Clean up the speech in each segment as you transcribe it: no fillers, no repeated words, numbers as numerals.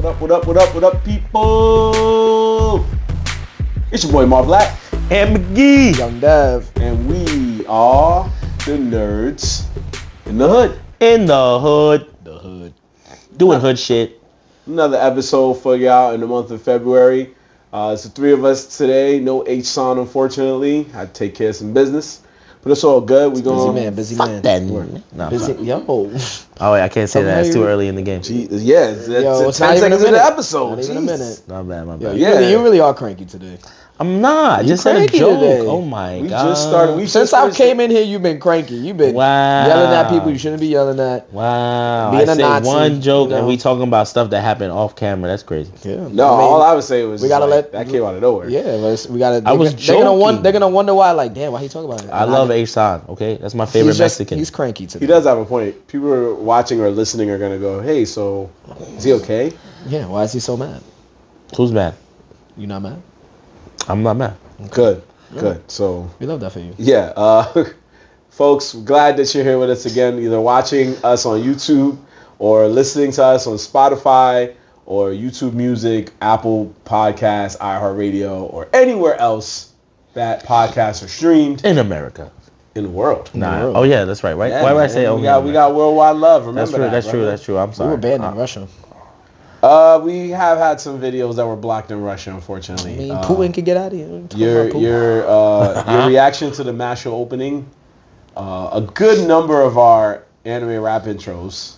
What up, people? It's your boy Marv Black and McGee, Young Dev, and we are the nerds in the hood. The hood, doing hood shit. Another episode for y'all in the month of February. It's the three of us today. No H-Son, unfortunately. I had to take care of some business. But it's all good. We going busy fuck man. That. No, busy, yo. Oh, wait, I can't say that. It's too early in the game. Yeah, it's 10 seconds in the episode. Not even a minute. Not bad. Yo, you really are cranky today. I'm not. I just said a joke. Today. Oh my god. Just started. Since I came in here, you've been cranky. You've been yelling at people you shouldn't be yelling at. Wow. Being I a say Nazi, one joke and we talking about stuff that happened off camera. That's crazy. Yeah. No, all I would say was we gotta that came out of nowhere. Yeah, we gotta. I was joking. They're gonna wonder why. Like, damn, why he talking about it? I love H-Son. Okay, that's my favorite Mexican. He's cranky today. He does have a point. People who are watching or listening are gonna go, "Hey, so is he okay?" Yeah. Why is he so mad? Who's mad? You not mad? I'm not mad. Good. Yeah. Good. So we love that for you. Yeah, folks, glad that you're here with us again, either watching us on YouTube or listening to us on Spotify or YouTube Music, Apple Podcasts, iHeartRadio, or anywhere else that podcasts are streamed In America. in the world. Nah. Oh yeah, that's right. Yeah, Why would I man, say we got worldwide love? Remember That's true. I'm sorry. We were banned in Russia. We have had some videos that were blocked in Russia, unfortunately. I mean, Putin could get out of here. Your reaction to the mass show opening, a good number of our anime rap intros.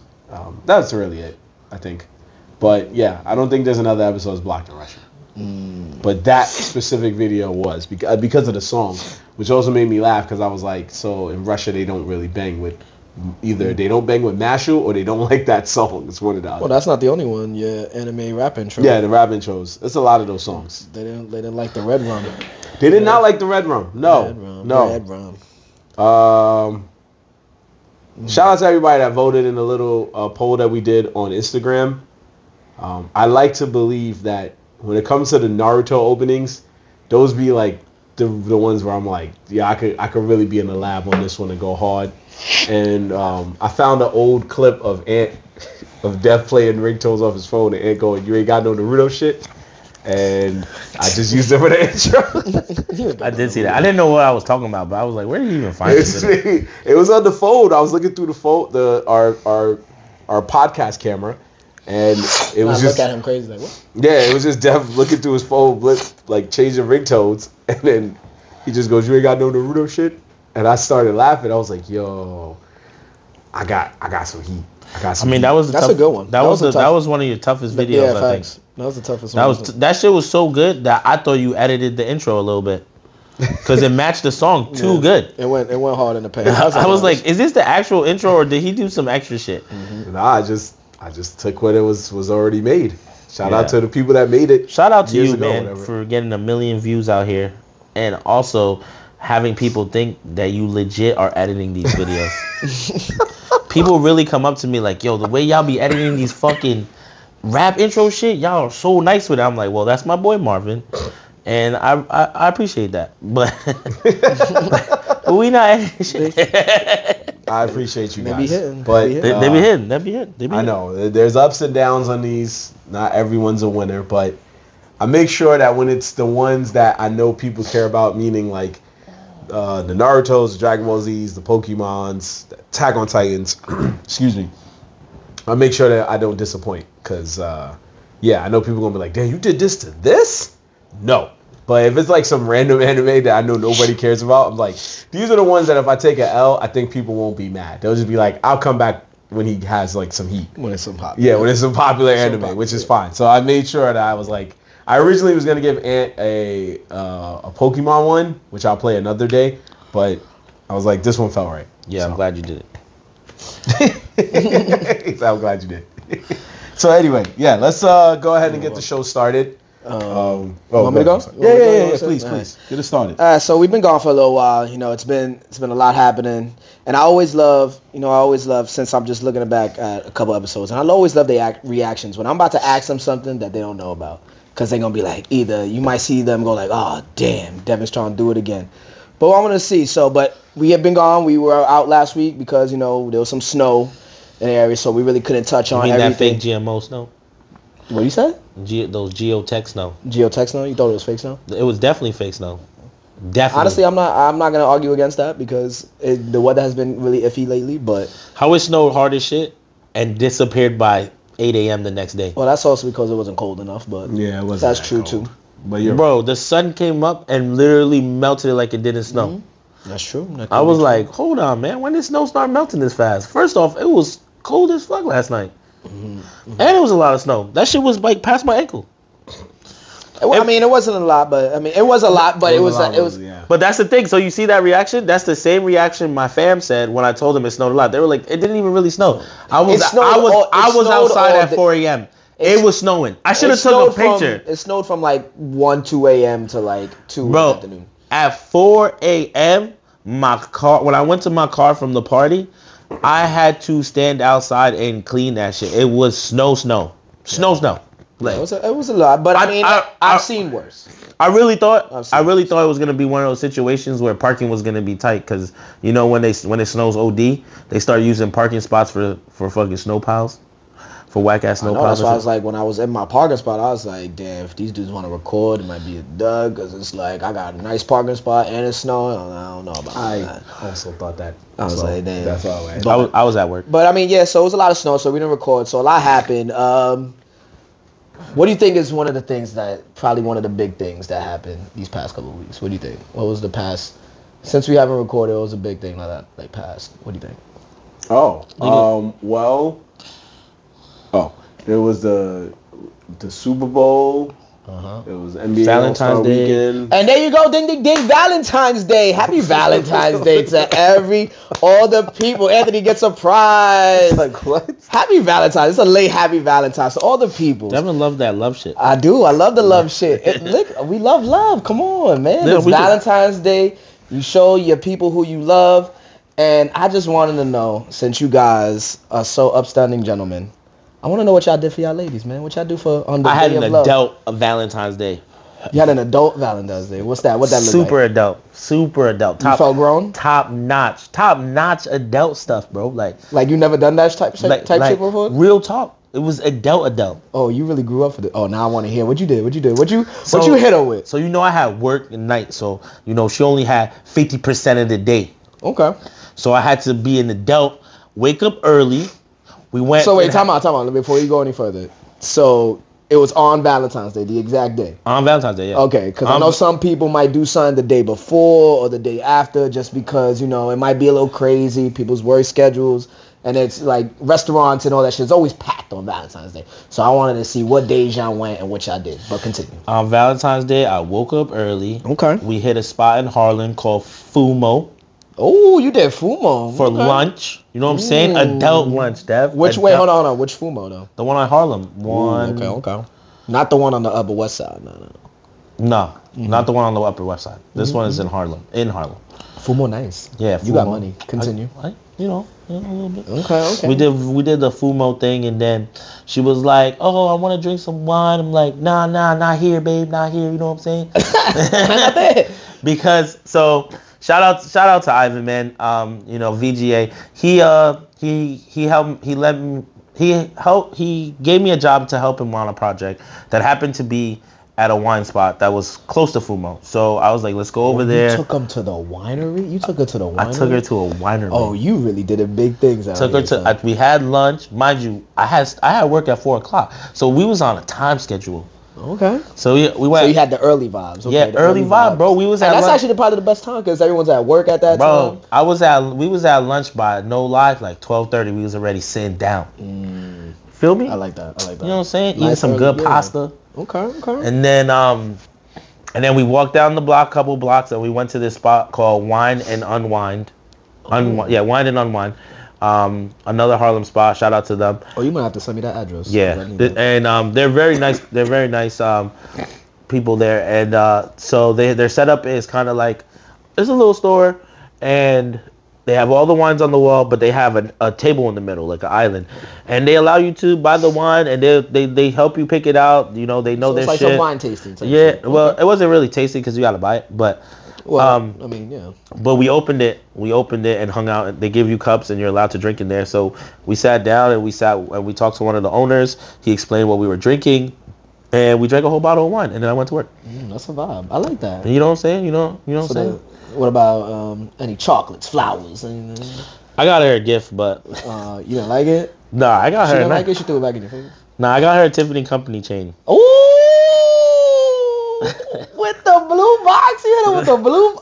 That's really it, I think. But yeah, I don't think there's another episode that's blocked in Russia. But that specific video was because of the song, which also made me laugh because I was like, so in Russia they don't really bang with. Either they don't bang with Mashu or they don't like that song. It's one of the other. Well, that's not the only one. Yeah, anime rap intro. Yeah, the rap intros. It's a lot of those songs. They didn't like the Red Rum. They did not like the Red Rum. No. Red Rum. Shout out to everybody that voted in the little poll that we did on Instagram. I like to believe that when it comes to the Naruto openings, those be like the ones where I'm like, yeah, I could really be in the lab on this one and go hard. And I found an old clip of Death playing ringtones off his phone and Ant going, "You ain't got no Naruto shit," and I just used it for the intro. I did see that. I didn't know what I was talking about, but I was like, where did you even find this? It was on the phone. I was looking through the phone, our podcast camera, and it was just look at him crazy like what? Yeah, it was just Dev looking through his phone, like changing ringtones, and then he just goes, "You ain't got no Naruto shit." And I started laughing. I was like, "Yo, I got some heat. That's a good one. That was one of your toughest videos. Yeah, I think that was the toughest one. That shit was so good that I thought you edited the intro a little bit because it matched the song too good. It went hard in the paint. I was like, is this the actual intro or did he do some extra shit? Mm-hmm. Nah, I just took what it was already made. Shout out to the people that made it. Shout out to you, man, for getting 1 million views out here, and also having people think that you legit are editing these videos. People really come up to me like, yo, the way y'all be editing these fucking rap intro shit, y'all are so nice with it. I'm like, well, that's my boy Marvin, and I appreciate that. But we not editing shit. I appreciate you guys. They be hitting. But they be hitting. I know. There's ups and downs on these. Not everyone's a winner, but I make sure that when it's the ones that I know people care about, meaning like the Narutos, the Dragon Ball Zs, the Pokemons, the Attack on Titans, excuse me, I make sure that I don't disappoint. Because, I know people are going to be like, damn, you did this to this? No. But if it's like some random anime that I know nobody cares about, I'm like, these are the ones that if I take an L, I think people won't be mad. They'll just be like, I'll come back when he has like some heat. When it's some popular. Yeah, when it's some popular anime, which is fine. So I made sure that I was like, I originally was going to give Ant a Pokemon one, which I'll play another day. But I was like, this one felt right. Yeah, so. I'm glad you did it. I'm glad you did. So anyway, yeah, let's go ahead and get the show started. Want me to go? Yeah, please. Get it started. So we've been gone for a little while. You know, it's been a lot happening. And I always love, since I'm just looking back at a couple episodes, and I always love their reactions when I'm about to ask them something that they don't know about. Because they're going to be like, either you might see them go like, oh, damn, Devin's trying to do it again. But I want to see. But we have been gone. We were out last week because, there was some snow in the area, so we really couldn't touch on everything. That fake GMO snow? What you said? Those geotech snow. Geotech snow? You thought it was fake snow? It was definitely fake snow. Definitely. Honestly, I'm not gonna argue against that because the weather has been really iffy lately. But how it snowed hard as shit and disappeared by 8 a.m. the next day. well, that's also because it wasn't cold enough. But Yeah, it wasn't. that's true cold. too. But you're Bro, the sun came up and literally melted it like it didn't snow. Mm-hmm. That's true. I was like, hold on, man. When did snow start melting this fast? First off, it was cold as fuck last night. And it was a lot of snow. That shit was like past my ankle. I mean, it wasn't a lot, but I mean, it was a lot, but it was. Yeah. But that's the thing. So you see that reaction? That's the same reaction my fam said when I told them it snowed a lot. They were like, it didn't even really snow. I was outside at 4 a.m. It was snowing. I should have took a picture. It snowed from like 2 a.m. to like 2 in the afternoon. At 4 a.m., my car. When I went to my car from the party, I had to stand outside and clean that shit. It was snow. Like, it was a lot, but I mean, I've seen worse. I really thought it was gonna be one of those situations where parking was gonna be tight because you know when it snows OD, they start using parking spots for fucking snow piles, for whack ass snow piles. That's why I was like, when I was in my parking spot, I was like, damn, if these dudes want to record, it might be a dud because it's like I got a nice parking spot and it's snowing. I don't know about that. I also thought that. I was like, damn. That's all right. I was at work. But I mean, yeah, so it was a lot of snow, so we didn't record. So a lot happened. What do you think is one of the things probably one of the big things that happened these past couple of weeks? What do you think? What was the past, since we haven't recorded, what was a big thing like passed? What do you think? There was the Super Bowl. It was NBA Valentine's All-Star Day. Weekend. And there you go, ding, ding, ding, Valentine's Day. Happy Valentine's Day to all the people. Anthony gets a prize. Like, what? Happy Valentine's. It's a late happy Valentine's to all the people. Devin loved that love shit. I do. I love the love shit. Look, we love love. Come on, man. Yeah, It's Valentine's Day. You show your people who you love. And I just wanted to know, since you guys are so upstanding gentlemen, I want to know what y'all did for y'all ladies, man. What y'all do on the day of love? I had an adult Valentine's Day. You had an adult Valentine's Day. What's that? What that look like? Super adult. You felt grown? Top notch adult stuff, bro. Like you never done that type shit before? Real talk. It was adult. Oh, you really grew up for this. Oh, now I want to hear what you did. What you hit her with? So I had work at night. So she only had 50% of the day. Okay. So I had to be an adult. Wake up early. We went. So wait, time out before you go any further. So it was on Valentine's Day, the exact day. On Valentine's Day, yeah. Okay, because I know some people might do something the day before or the day after, just because it might be a little crazy. People's work schedules, and it's like restaurants and all that shit. It's always packed on Valentine's Day. So I wanted to see what days y'all went and what y'all did. But continue. On Valentine's Day, I woke up early. Okay. We hit a spot in Harlem called Fumo. Oh, you did Fumo for lunch. You know what I'm saying? Adult lunch, Dev. Hold on. Which Fumo though? The one on Harlem. Okay. Not the one on the Upper West Side. No, not the one on the Upper West Side. This one is in Harlem. Fumo, nice. Yeah, Fumo. You got money. Continue. A little bit. Okay. We did the Fumo thing, and then she was like, "Oh, I want to drink some wine." I'm like, "Nah, not here, babe, not here." You know what I'm saying? Because shout out to Ivan, man. VGA. He gave me a job to help him on a project that happened to be at a wine spot that was close to Fumo. So I was like, let's go over there. You took him to the winery? You took her to the winery? I took her to a winery. Oh, you really did a big things out here. We had lunch. Mind you, I had work at 4:00. So we was on a time schedule. Okay. So we went. So you had the early vibes. Okay, yeah, early vibe, bro. We was at that's lunch. Actually probably the best time because everyone's at work at that time. Bro, we was at lunch by no lie, like 12:30. We was already sitting down. Feel me? I like that. You know what I'm saying? Eating some good pasta. Okay. And then we walked down the block, couple blocks, and we went to this spot called Wine and Unwind. Wine and Unwind. Another Harlem spot. Shout out to them. Oh, you might have to send me that address. Yeah, and they're very nice. They're very nice people there, and so their setup is kind of like it's a little store, and they have all the wines on the wall, but they have a table in the middle, like an island, and they allow you to buy the wine, and they help you pick it out. They know their shit. It's like some wine tasting. Yeah, well, it wasn't really tasting because you got to buy it, but Well, I mean, yeah. But we opened it and hung out. They give you cups and you're allowed to drink in there. So we sat down and we talked to one of the owners. He explained what we were drinking, and we drank a whole bottle of wine. And then I went to work. That's a vibe. I like that. You know what I'm saying? You know what I'm saying? What about any chocolates, flowers? Anything? I got her a gift, but you didn't like it? Nah, I got her. She didn't like it. She threw it back in your face. Nah, I got her a Tiffany Company chain. Ooh, with the blue box, you hit her with the blue.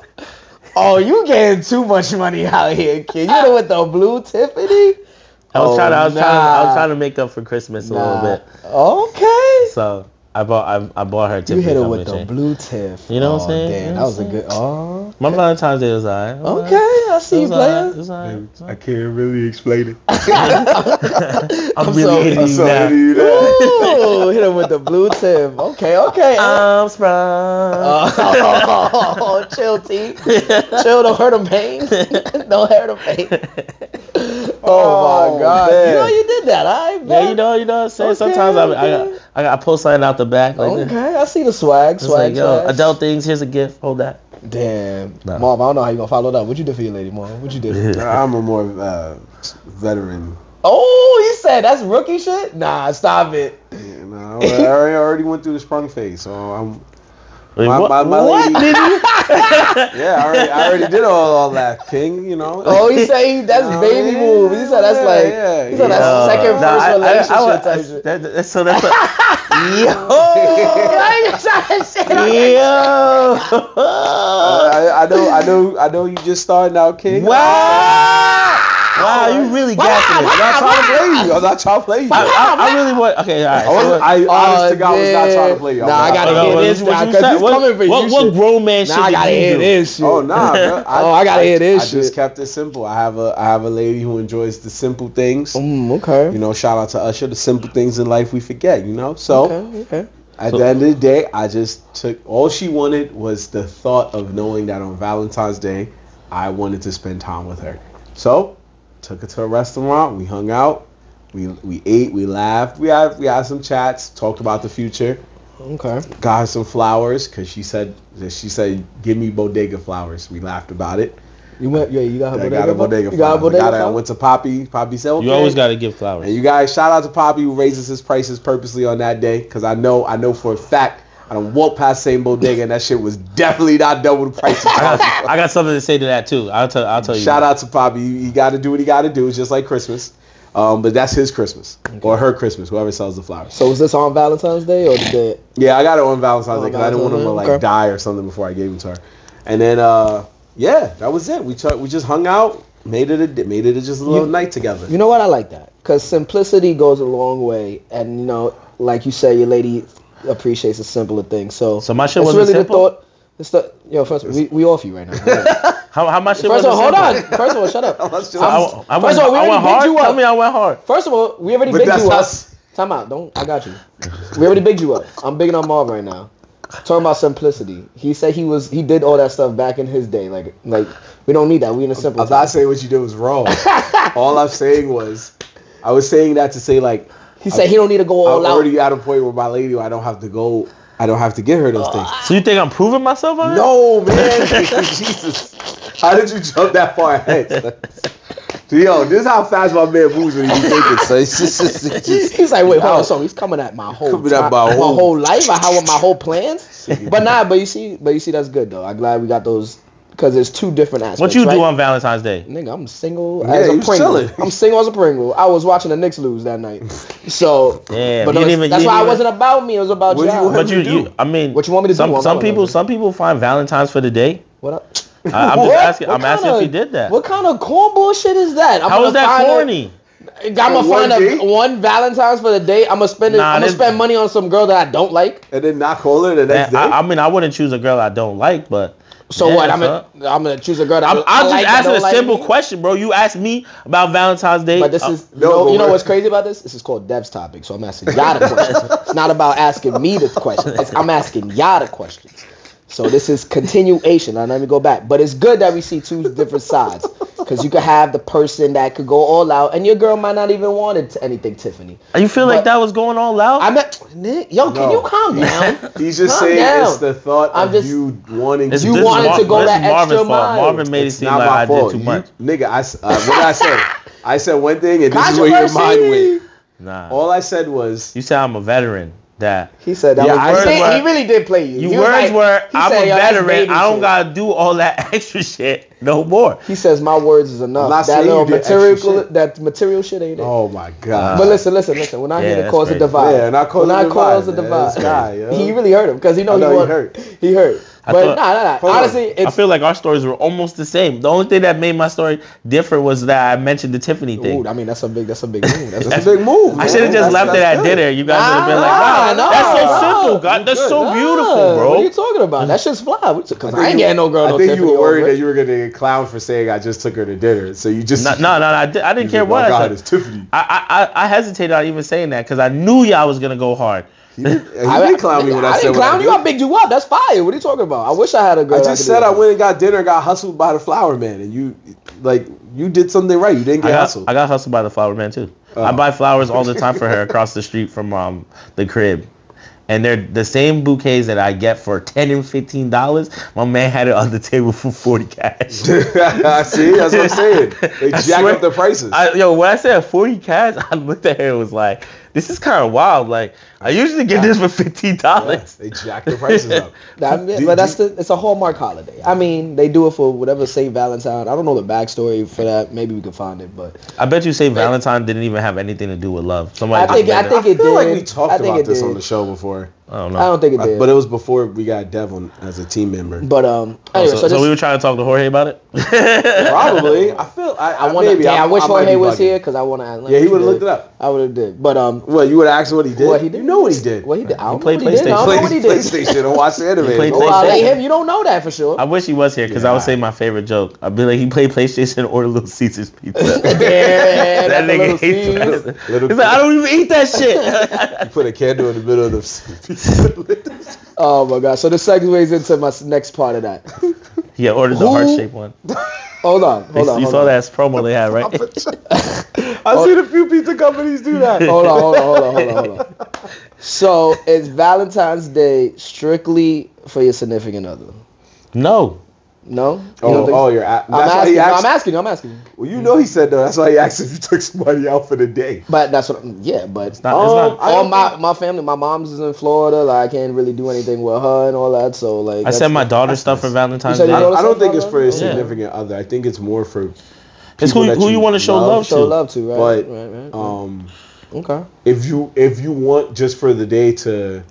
Oh, you getting too much money out here, kid. You hit her with the blue Tiffany. I was trying to make up for Christmas a little bit. Okay. So I bought her a Tiffany. You hit her Company with chain. the blue Tiff. You know what I'm saying? Damn, that was a good. Oh. My Valentine's Day was alright. Okay, I see you playing. I can't really explain it. I'm really hitting you now. Ooh, hit him with the blue tip. Okay. I'm sprung. Oh, chill, T. Chill, don't hurt him, pain. Don't hurt him, pain. Oh my God! Man. You know you did that, I bet. Yeah, you know what I'm saying. Sometimes I post something out the back. Like okay, I see the swag. It's like, yo, adult things. Here's a gift. Hold that. Damn, Marv, I don't know how you gonna follow that up. What you do for your lady, Marv? What you do? I'm a more veteran. Oh, you said that's rookie shit? Nah, stop it. Yeah, no, I already went through the sprung phase, so I'm. My what lady, did you? Yeah, I already did all that, King. You know. Oh, he said that's baby move. He said that's he said that's second first relationship type shit. So that's Yo, I ain't trying to say I know you just starting out, King. Wow, you really gassing it. I'm not trying to play you. I'm not trying to play you. I really want. Okay, all right. I honest to God was not trying to play you. Nah, I gotta hear this now because he's coming for you. What grown man shit? Nah, I gotta hear this shit. Oh nah, bro. I gotta hear this shit. I just kept it simple. I have a lady who enjoys the simple things. Okay. You know, shout out to Usher. The simple things in life we forget. You know, so. Okay. At the end of the day, I just took all she wanted was the thought of knowing that on Valentine's Day, I wanted to spend time with her. So, took her to a restaurant. We hung out. We ate. We laughed. We had some chats. Talked about the future. Okay. Got her some flowers because she said give me bodega flowers. We laughed about it. You got her bodega. I got a bodega flowers. You got a bodega flowers? I went to Poppy. Poppy said, okay. You always got to give flowers. And you guys, shout out to Poppy who raises his prices purposely on that day because I know for a fact I done walked past same bodega and that shit was definitely not double the price. I got something to say to that too. I'll tell you. Shout out to Poppy. He got to do what he got to do. It's just like Christmas. But that's his Christmas or her Christmas, whoever sells the flowers. So was this on Valentine's Day or the day? Yeah, I got it on Valentine's Day because I didn't want him to die or something before I gave him to her. And then yeah, that was it. We just hung out, made it just a little night together. You know what? I like that because simplicity goes a long way, and you know, like you say, your lady appreciates the simpler things. So my shit wasn't really simple. First we off you right now. How much shit First of all, hold simple? on. First of all, shut up. First of all, we already bigged you up. Tell me I went hard. First of all, we already bigged you up. Time out. I got you. We already bigged you up. I'm bigging on Marv right now. Talking about simplicity. He said he did all that stuff back in his day. Like we don't need that. We in a simple I'm not saying what you did was wrong. All I'm saying was, I was saying that to say like. He said he don't need to go all out. I'm already at a point where my lady, I don't have to go. I don't have to get her those things. So you think I'm proving myself on it? No, man. Jesus. How did you jump that far ahead? Yo, this is how fast my man moves when he be thinking. So it's just he's like, wait, hold on. So he's coming at my whole life, my whole plans. But you see, that's good though. I'm glad we got those because there's two different aspects. What you do on Valentine's Day? Nigga, I'm single as a Pringle. Chilling. I'm single as a Pringle. I was watching the Knicks lose that night. So, damn, but that's why it wasn't about me. It was about you. But you, I mean, what you want me to do? Some people find Valentine's for the day. What up? I'm just asking. I'm asking if he did that. What kind of corn bullshit is that? How is that corny? I'm gonna find one Valentine's for the day. I'm gonna spend spend money on some girl that I don't like, and then not call her the next day. I mean, I wouldn't choose a girl I don't like, but. So yeah, what? I'm gonna choose a girl that I'm just asking a simple question, bro. You asked me about Valentine's Day. But this is you know what's crazy about this? This is called Dev's topic, so I'm asking y'all the questions. It's not about asking me the question. I'm asking y'all the questions. So this is continuation. Now let me go back. But it's good that we see two different sides. Because you could have the person that could go all out, and your girl might not even want anything Tiffany. You feel like that was going all out? I meant, Nick, can you calm down? He's just saying it's the thought of you wanting to. You wanted to go that extra mile. Marvin made it seem like I did too much. Nigga, what did I say? I said one thing, and this is where your mind went. Nah. All I said was... You said I'm a veteran. That he said that he really did play you. Your words were, I'm a veteran. I don't gotta do all that extra shit no more. He says my words is enough. That little material shit ain't it. Oh my god. But listen. We're not here to cause a divide. Yeah, not cause a divide. He really hurt him because he hurt. He hurt. But nah. Honestly, I feel like our stories were almost the same. The only thing that made my story different was that I mentioned the Tiffany thing. Ooh, I mean, that's a big move. That's a big move. I should have just left it at dinner. You guys would have been like, wow, that's so simple, God. That's so beautiful, bro. What are you talking about? That shit's fly. Because I ain't getting no girl. I think you were worried that you were going to get clowned for saying I just took her to dinner. So you just... No, I didn't care what I said. It's Tiffany. I hesitated on even saying that because I knew y'all was going to go hard. He didn't clown me when I said didn't clown you. I bigged you up. That's fire. What are you talking about? I wish I had a girl. I just said I went and got dinner, got hustled by the flower man, and you did something right. You didn't get hustled. I got hustled by the flower man too. I buy flowers all the time for her across the street from the crib, and they're the same bouquets that I get for $10 and $15. My man had it on the table for 40 cash. See, that's what I'm saying. They jack up the prices. When I said 40 cash, I looked at her and was like, this is kind of wild. Like, I usually get this for $15. Yeah, they jack the prices up. But it's a Hallmark holiday. I mean, they do it for whatever St. Valentine. I don't know the backstory for that. Maybe we can find it, but I bet you St. Valentine didn't even have anything to do with love. I think it did. I feel like we talked about this on the show before. I don't know. I don't think it did. But it was before we got Devon as a team member. But anyway, so we were trying to talk to Jorge about it. Probably. I feel. I wish Jorge was here because I want to. Yeah, he would have looked it up. I would have did. But well, you would have asked him what he did. What he did? You know what he did. What he did? He played PlayStation. PlayStation and watched the anime. Him, you don't know that for sure. I wish he was here because I would say my favorite joke. I'd be like, he played PlayStation and ordered Little Caesars pizza. That nigga hates that. He's like, I don't even eat that shit. You put a candle in the middle of the pizza. Oh my god! So this segues into my next part of that. Yeah, ordered the heart-shaped one. Hold on. You saw that promo they had, right? I've seen a few pizza companies do that. Hold on. So is Valentine's Day strictly for your significant other? No. No? I'm asking. Well, you know he said no. That's why he asked if you took somebody out for the day. But that's what. Yeah, but it's not. My family, my mom's is in Florida. Like I can't really do anything with her and all that. So like, I sent my daughter stuff for Valentine's Day. I don't think it's for a significant other. I think it's more for. It's who you want to show love to. Show love to, right? Right. Okay. If you want just for the day to,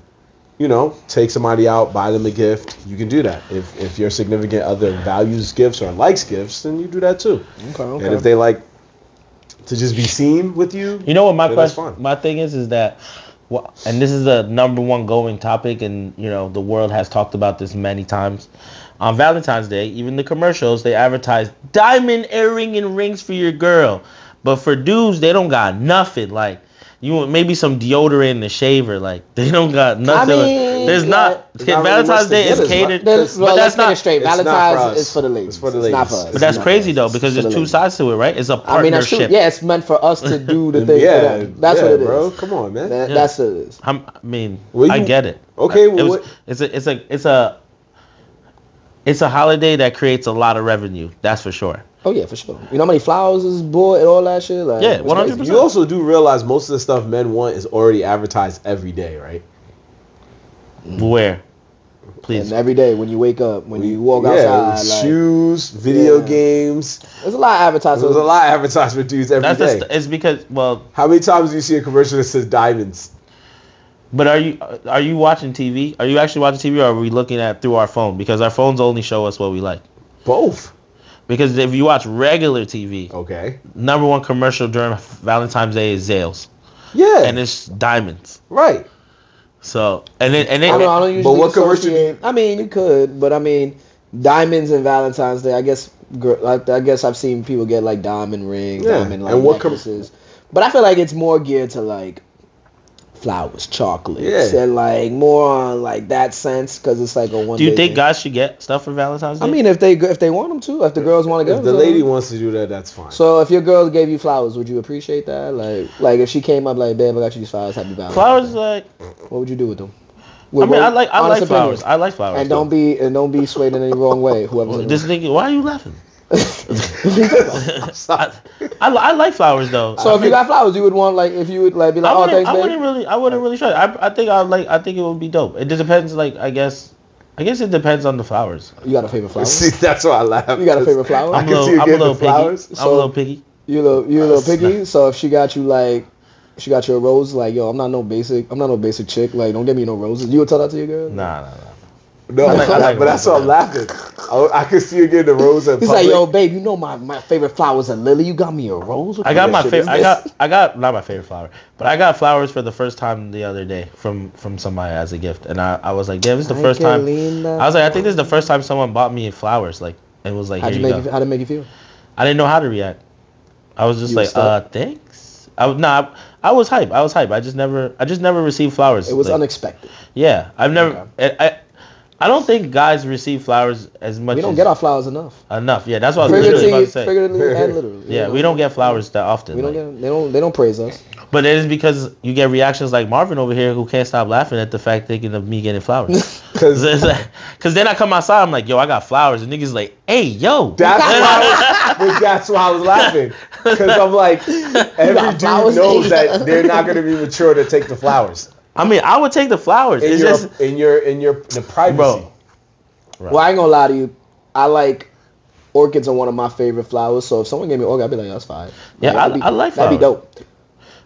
take somebody out, buy them a gift, you can do that. If your significant other values gifts or likes gifts, then you do that too. Okay. And if they like to just be seen with you, you know what my question, my thing is that, and this is the number one going topic, and the world has talked about this many times. On Valentine's Day, even the commercials, they advertise diamond earring and rings for your girl, but for dudes, they don't got nothing. Like, you want maybe some deodorant and a shaver. Like, they don't got nothing. I mean, there's not. Valentine's Day is catered. But that's not straight. Valentine's is for the ladies. It's for the ladies. It's not for us. But that's crazy though, because there's two sides to it, right? It's a partnership. I mean, it's meant for us to do the thing. That's what it is, bro. Come on, man. That's what it is. I mean, I get it. Okay, it's a holiday that creates a lot of revenue. That's for sure. Oh yeah, for sure. You know how many flowers is bought and all that shit? Like, 100%. You also do realize most of the stuff men want is already advertised every day, right? Where? Please. And every day when you wake up, when you walk outside, like, shoes, video games. There's a lot of advertising. There's a lot of advertisement dudes every day. It's because how many times do you see a commercial that says diamonds? But are you watching TV? Are you actually watching TV, or are we looking at through our phone? Because our phones only show us what we like. Both. Because if you watch regular TV, okay, number one commercial during Valentine's Day is Zales. Yeah, and it's diamonds. Right. So and then I don't usually. But what commercial? I mean, you could, but I mean, diamonds and Valentine's Day. I guess I've seen people get like diamond rings, diamond like necklaces. But I feel like it's more geared to like flowers, chocolates, and like more on like that sense because it's like a one. Do you think thing. guys should get stuff for Valentine's Day? I mean, if they want them to, if the girls want to get If them, the lady wants to do that, that's fine. So if your girl gave you flowers, would you appreciate that? Like if she came up like, babe, I got you these flowers, happy Valentine's. Flowers, like, what would you do with them? I mean, I like flowers. I like flowers. And don't be swayed in any wrong way. Whoever's this nigga, why are you laughing? I like flowers though. So if you got flowers, you would want like if you would like be like, oh thanks, babe. I wouldn't really try. I think it would be dope. It just depends. Like I guess it depends on the flowers. You got a favorite flower? See, that's why I laugh. You got a favorite flower? I'm a little picky. I'm a little picky. You a little picky. So if she got you like. She got you a rose, like, yo, I'm not no basic chick. Like, don't give me no roses. You would tell that to your girl? Nah. No, but that's why I'm laughing. I can see you getting the rose at He's public. like, yo, babe, you know my favorite flower is a lily. You got me a rose? I got my favorite. I got not my favorite flower, but I got flowers for the first time the other day from somebody as a gift, and I was like, damn, this is the first time. I was like, I think this is the first time someone bought me flowers. Like, it was like, how'd it make you feel? I didn't know how to react. I was just thanks. I was hype. I just never received flowers. It was unexpected. Yeah, I've never. Okay. I don't think guys receive flowers as much. We don't get our flowers enough. Yeah, that's what I was literally about to say. Figuratively and literally. Yeah, we don't get flowers that often. We don't get. They don't praise us. But it is because you get reactions like Marvin over here who can't stop laughing at the fact thinking of me getting flowers. Because then I come outside, I'm like, yo, I got flowers. And niggas like, hey, yo. That's why I was laughing. Because I'm like, every dude knows that they're not going to be mature to take the flowers. I mean, I would take the flowers. In the privacy. Bro. Right. Well, I ain't going to lie to you. I like... Orchids are one of my favorite flowers, so if someone gave me an orchid, I'd be like, that's fine. Yeah, I like flowers. That'd be dope.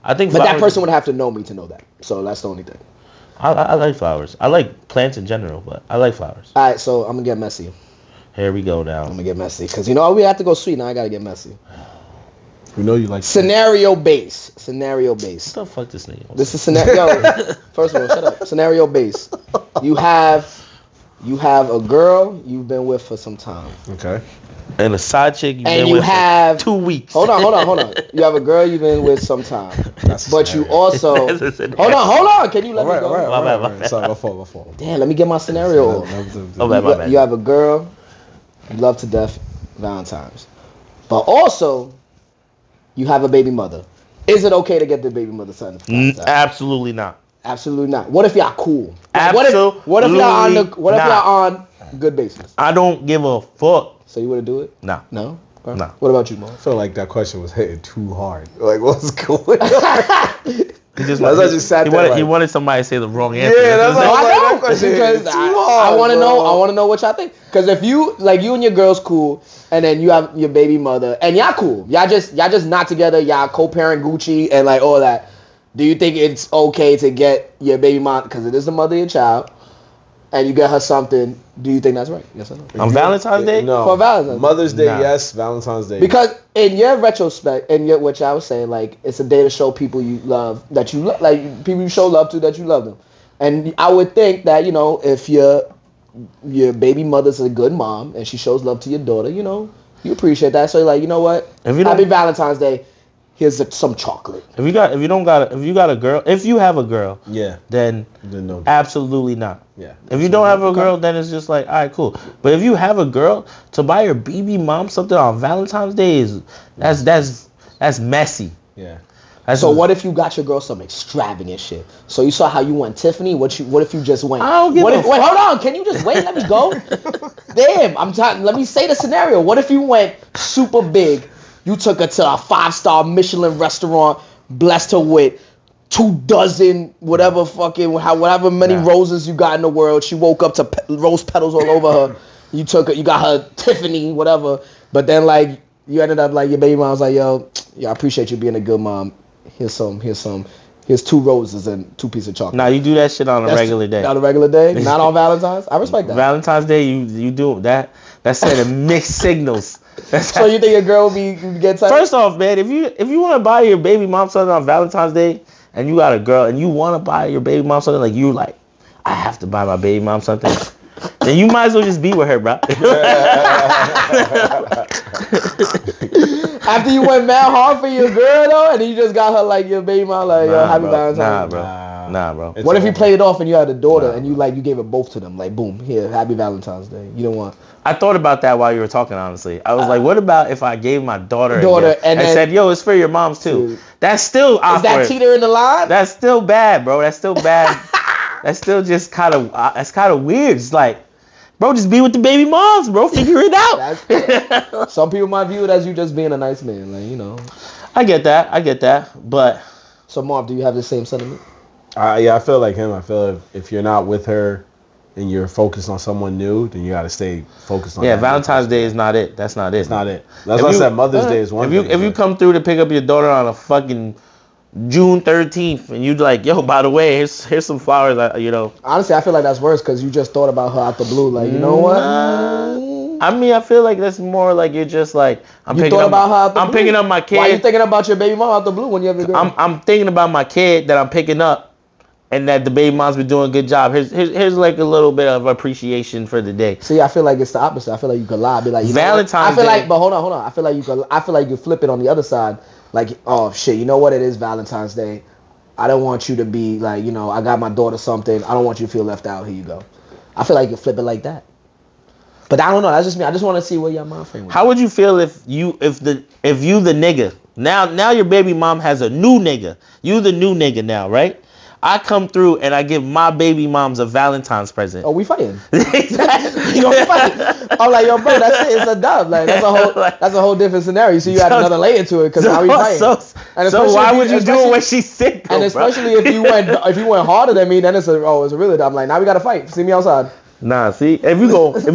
I think but that person would have to know me to know that. So that's the only thing. I like flowers. I like plants in general, but I like flowers. All right, so I'm going to get messy. Here we go now. I'm going to get messy. Because, we have to go sweet. Now I got to get messy. We know you like Scenario base. What the fuck this nigga? This is scenario. First of all, shut up. Scenario base. You have a girl you've been with for some time. Okay. And a side chick you've been with for 2 weeks. Hold on. You have a girl you've been with some time. But you also... hold on. Can you let me go? All right. Sorry, my fault. Damn, let me get my scenario. My bad. You have a girl you love to death, Valentine's. But also, you have a baby mother. Is it okay to get the baby mother something? Absolutely not. Absolutely not. What if y'all cool? Absolutely. What if y'all on good basis? I don't give a fuck. So you wouldn't do it? No. No? Okay. No. What about you, Mo? I feel like that question was hitting too hard. Like, what's going on? He wanted somebody to say the wrong answer. Yeah, that's no, I don't. Because I want to know. I want to know what y'all think. Because if you and your girl's cool, and then you have your baby mother, and y'all cool, y'all just not together, y'all co-parent Gucci and like all that. Do you think it's okay to get your baby mom, because it is the mother of your child, and you get her something? Do you think that's right? Yes or no? On Valentine's Day? No. For Valentine's Day. Mother's Day, yes. Valentine's Day. Because in your retrospect, what I was saying, like, it's a day to show people you love, like people you show love to, that you love them. And I would think that, if your baby mother's a good mom and she shows love to your daughter, you appreciate that. So you're like, you know what? Happy Valentine's Day. Here's some chocolate. If you have a girl, yeah, then no, absolutely not. Yeah. If you don't have a girl, then it's just like, all right, cool. But if you have a girl, to buy your baby mom something on Valentine's Day that's messy. Yeah. So what if you got your girl some extravagant shit? So you saw how you went Tiffany. What if you just went? Wait, hold on. Can you just wait? Let me go. Damn, let me say the scenario. What if you went super big? You took her to a 5-star Michelin restaurant, blessed her with 24 whatever many roses you got in the world. She woke up to rose petals all over her. You got her Tiffany, whatever. But then you ended up your baby mom was like, yo, I appreciate you being a good mom. Here's 2 roses and 2 pieces of chocolate. Nah, you do that shit on a regular day. On a regular day, not on Valentine's. I respect that. Valentine's Day, you do that. That's sending mixed signals. So you think a girl would get tight? First off, man, if you want to buy your baby mom something on Valentine's Day, and you got a girl, and you want to buy your baby mom something, I have to buy my baby mom something, then you might as well just be with her, bro. After you went mad hard for your girl though, and you just got her your baby mom happy Valentine's. Nah, bro. Nah, bro. What if you played it off and you had a daughter and you gave it both to them? Like, boom, here, happy Valentine's Day. You don't want. I thought about that while you were talking, honestly. I was like, what about if I gave my daughter a gift and said, yo, it's for your moms too? That's still awkward. Is that teeter in the line? That's still bad, bro. That's still bad. That's still just kind of weird. It's like, bro, just be with the baby moms, bro. Figure it out. Some people might view it as you just being a nice man, like, you know. I get that, but. So Marv, do you have the same sentiment? Yeah, I feel like him. I feel if you're not with her and you're focused on someone new, then you got to stay focused on. Yeah, Valentine's Day is not it. That's not it. It's not it. That's why I said Mother's Day is one. If you come through to pick up your daughter on a fucking June 13th and you like, yo, by the way, here's some flowers, you know. Honestly, I feel like that's worse because you just thought about her out the blue. Like, you know what? I mean, I feel like that's more like you're just like I'm picking up my kid. Why are you thinking about your baby mom out the blue when you have a girl? I'm thinking about my kid that I'm picking up, and that the baby mom's been doing a good job. Here's like a little bit of appreciation for the day. See, I feel like it's the opposite. I feel like you could lie, be like, Valentine's Day. But hold on. I feel like you flip it on the other side. Like, oh shit, you know what? It is Valentine's Day. I don't want you to be like, you know, I got my daughter something. I don't want you to feel left out. Here you go. I feel like you flip it like that. But I don't know. That's just me. I just want to see where your mind frame was. How would you feel if you the nigga now your baby mom has a new nigga. You the new nigga now, right? I come through and I give my baby moms a Valentine's present. Oh, we fighting. You gonna fight? I'm like, yo, bro, that's it. It's a dub. Like that's a whole different scenario. So you add another layer to it because now we fighting. So why would you do it when she's sick? And especially if you went harder than me, then it's a really dub. I'm like, now we gotta fight. See me outside. Nah, see, if you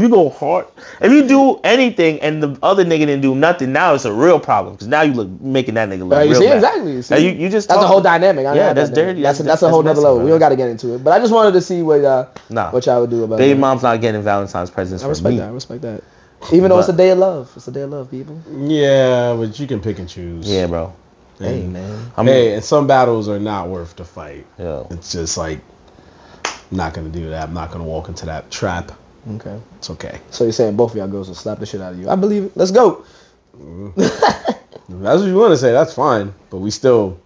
go hard, if you do anything and the other nigga didn't do nothing, now it's a real problem because now you making that nigga look real bad. Exactly. See, you just that's a whole dynamic. That's dirty. That's a whole nother level. We don't got to get into it, but I just wanted to see what y'all would do about it. Baby mom's not getting Valentine's presents. I respect that. Even though it's a day of love, people. Yeah, but you can pick and choose. Yeah, bro. Hey, man. And some battles are not worth the fight. Yeah. It's just like. I'm not gonna do that. I'm not gonna walk into that trap. Okay. It's okay. So you're saying both of y'all girls will slap the shit out of you? I believe it. Let's go. That's what you want to say. That's fine. But we still.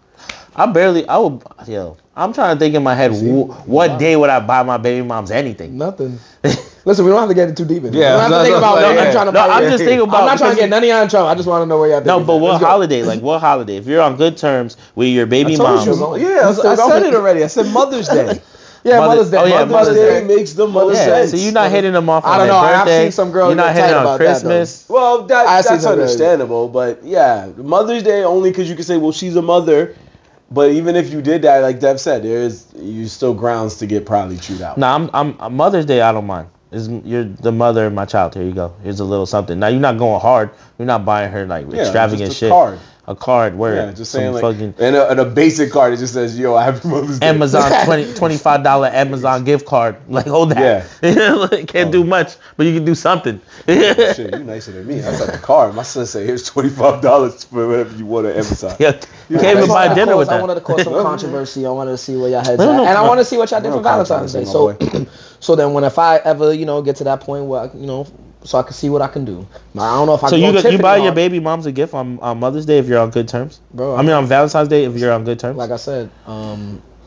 I'm trying to think in my head, what day would I buy my baby moms anything? Nothing. Listen, we don't have to get too deep in it. Yeah, I'm just thinking about. I'm not trying to get none of y'all in trouble. I just want to know where y'all. No, but what holiday? Like what holiday? If you're on good terms with your baby moms. I said it already. I said Mother's Day. Yeah, Mother's Day. Oh yeah, Mother's Day makes the most sense. So you're not hitting them off on their birthday. I've seen some girls. You're not hitting on Christmas. Well, that's understandable, but yeah, Mother's Day only because you can say, well, she's a mother. But even if you did that, like Dev said, you still grounds to get probably chewed out. Nah, I'm Mother's Day. I don't mind. You're the mother of my child. Here you go. Here's a little something. Now you're not going hard. You're not buying her like extravagant shit. Card. A card where just saying like fucking, and a basic card it just says, yo, Happy Mother's Day. Amazon $25 Amazon gift card. Like hold that. Yeah. Can't do much, but you can do something. Shit, you nicer than me. That's like a card. My son said, here's $25 for whatever you want on Amazon. Yeah. You can't even buy dinner with that. I wanted to cause some controversy. I wanted to see where y'all heads at. And I want to see what y'all did for Valentine's Day. So then if I ever, get to that point where, so I can see what I can do. Now, I don't know if I can go you buy your baby moms a gift on Mother's Day if you're on good terms? Bro, on Valentine's Day if you're on good terms? Like I said,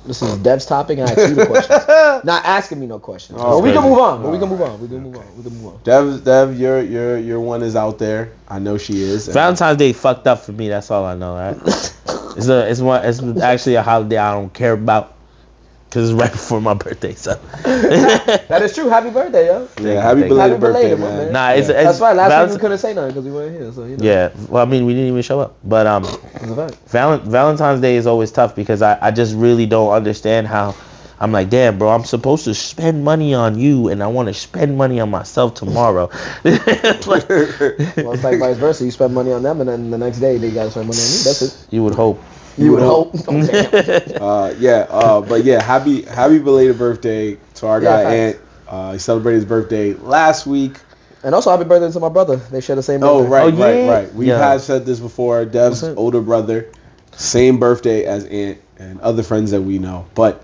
this is Dev's topic and I ask you the questions. Not asking me no questions. Oh, we can move on. We can move on. Dev, your one is out there. I know she is. Valentine's Day fucked up for me. That's all I know, right? It's actually a holiday I don't care about. Because it's right before my birthday, so. That is true. Happy birthday, yo. Yeah, happy belated birthday, man. Nah, it's that's right. Last week we couldn't say nothing because we weren't here, so Yeah, well, I mean, we didn't even show up. But Valentine's Day is always tough because I just really don't understand how. I'm like, damn, bro, I'm supposed to spend money on you, and I want to spend money on myself tomorrow. Well, it's like vice versa. You spend money on them, and then the next day they got to spend money on you. That's it. You would hope. You would hope. But happy belated birthday to our guy Ant. He celebrated his birthday last week. And also happy birthday to my brother. They share the same birthday. Right. We have said this before. Dev's older brother, same birthday as Ant and other friends that we know. But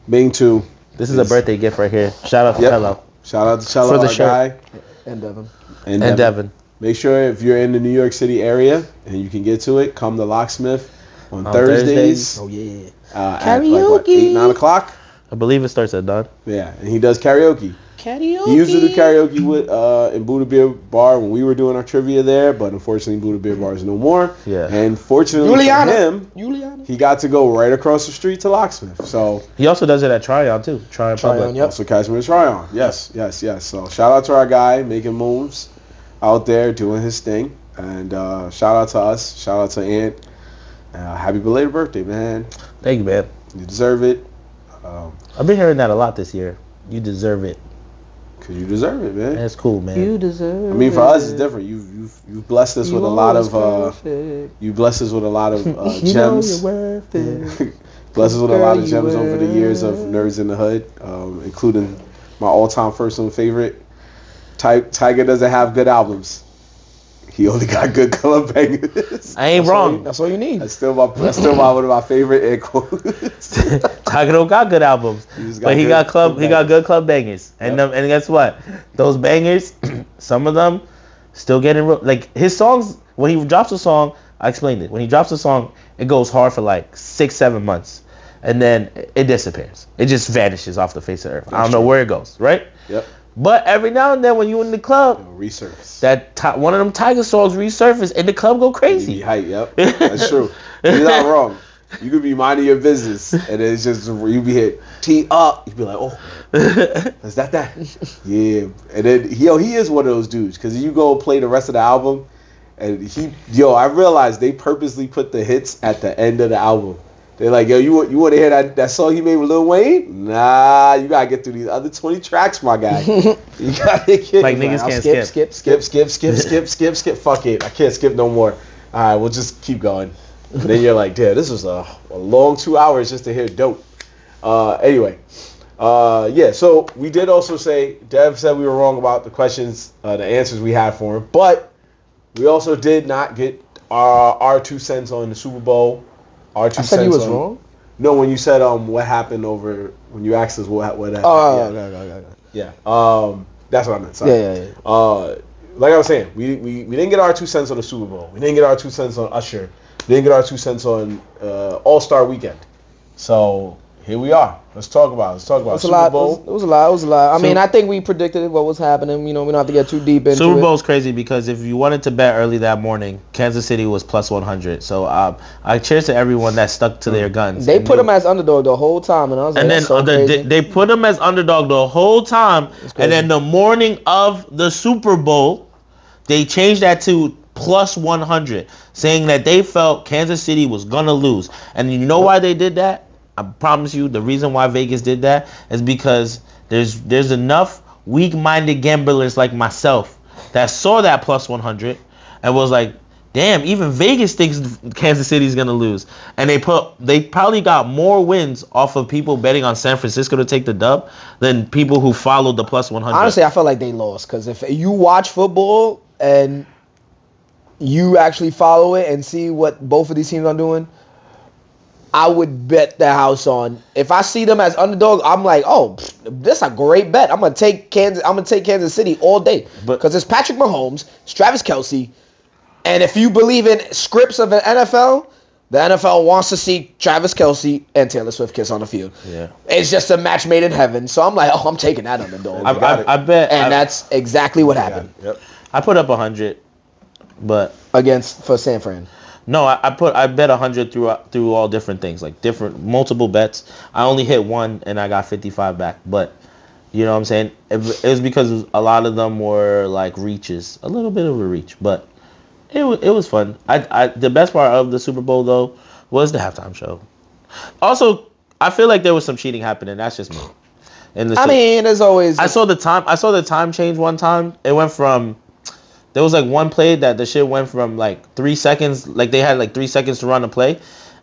being two. This is a birthday gift right here. Shout out to Hello. Shout out to Cello, our guy. And Devin. And Devin. Make sure if you're in the New York City area and you can get to it, come to Locksmith. on Thursdays. Oh yeah. At like what, 8, 9 o'clock. I believe it starts at dawn. Yeah, and he does karaoke. Karaoke. He used to do karaoke with in Buddha Beer Bar when we were doing our trivia there, but unfortunately Buddha Beer Bar is no more. Yeah. And fortunately for him, he got to go right across the street to Locksmith. So he also does it at Tryon too. Tryon Public. Yep. Also catch him at Tryon. Yes. So shout out to our guy making moves out there doing his thing, and shout out to us. Shout out to Ant. Happy belated birthday, man. Thank you, man. You deserve it. I've been hearing that a lot this year. You deserve it. Cause you deserve it, man. That's cool, man. You deserve. I mean, for us, it's different. You've blessed us with a lot of you blessed us with a lot of gems. Blessed us with a lot of gems over the years of Nerds in the Hood, including my all-time personal favorite. Tiger doesn't have good albums. He only got good club bangers. I ain't wrong. That's all you need. That's still one of my favorite air quotes. Tiger don't got good albums, but he got good club bangers. And and guess what? Those bangers, some of them, still getting like his songs. When he drops a song, I explained it. When he drops a song, it goes hard for like 6-7 months, and then it disappears. It just vanishes off the face of the earth. I don't know where it goes. Right? Yep. But every now and then, when you in the club, resurface. One of them Tiger songs resurface, and the club go crazy. You be hype, yep. That's true. You're not wrong. You could be minding your business, and it's just you be hit tee up. You be like, oh, is that? Yeah. And then he is one of those dudes because you go play the rest of the album, and I realized they purposely put the hits at the end of the album. They're like, yo, you want to hear that song he made with Lil Wayne? Nah, you gotta get through these other 20 tracks, my guy. You gotta get like niggas can't skip. Fuck it, I can't skip no more. All right, we'll just keep going. And then you're like, damn, this was a long 2 hours just to hear dope. Anyway, yeah. So we did also say Dev said we were wrong about the questions, the answers we had for him, but we also did not get our 2 cents on the Super Bowl. I said he was wrong? No, when you said what happened over when you asked us what happened. Yeah. That's what I meant. Sorry. Yeah. Like I was saying, we didn't get our 2 cents on the Super Bowl. We didn't get our 2 cents on Usher. We didn't get our 2 cents on All-Star Weekend. So here we are. Let's talk about Super Bowl. It was a lot. I mean, I think we predicted what was happening. You know, we don't have to get too deep into it. Super Bowl's crazy because if you wanted to bet early that morning, Kansas City was plus 100. So I cheers to everyone that stuck to their guns. They put them as underdog the whole time, and I was like, they put them as underdog the whole time, and then the morning of the Super Bowl, they changed that to plus 100, saying that they felt Kansas City was gonna lose. And you know why they did that? I promise you, the reason why Vegas did that is because there's enough weak-minded gamblers like myself that saw that plus 100 and was like, damn, even Vegas thinks Kansas City's gonna lose. And they probably got more wins off of people betting on San Francisco to take the dub than people who followed the plus 100. Honestly, I felt like they lost because if you watch football and you actually follow it and see what both of these teams are doing, I would bet the house on. If I see them as underdog, I'm like, oh, this is a great bet. I'm gonna take Kansas City all day because it's Patrick Mahomes, it's Travis Kelce, and if you believe in scripts of an NFL, the NFL wants to see Travis Kelce and Taylor Swift kiss on the field. Yeah, it's just a match made in heaven. So I'm like, oh, I'm taking that underdog. I bet, and that's exactly what happened. Yep. I put up 100, but for San Fran. No, I bet 100 through all different things, like multiple bets. I only hit one and I got 55 back, but you know what I'm saying? It was because a lot of them were like reaches, a little bit of a reach, but it was fun. The best part of the Super Bowl though was the halftime show. Also, I feel like there was some cheating happening. That's just me. I mean, there's always. I saw the time change one time. It went from. There was like one play that the shit went from like 3 seconds, like they had like 3 seconds to run a play,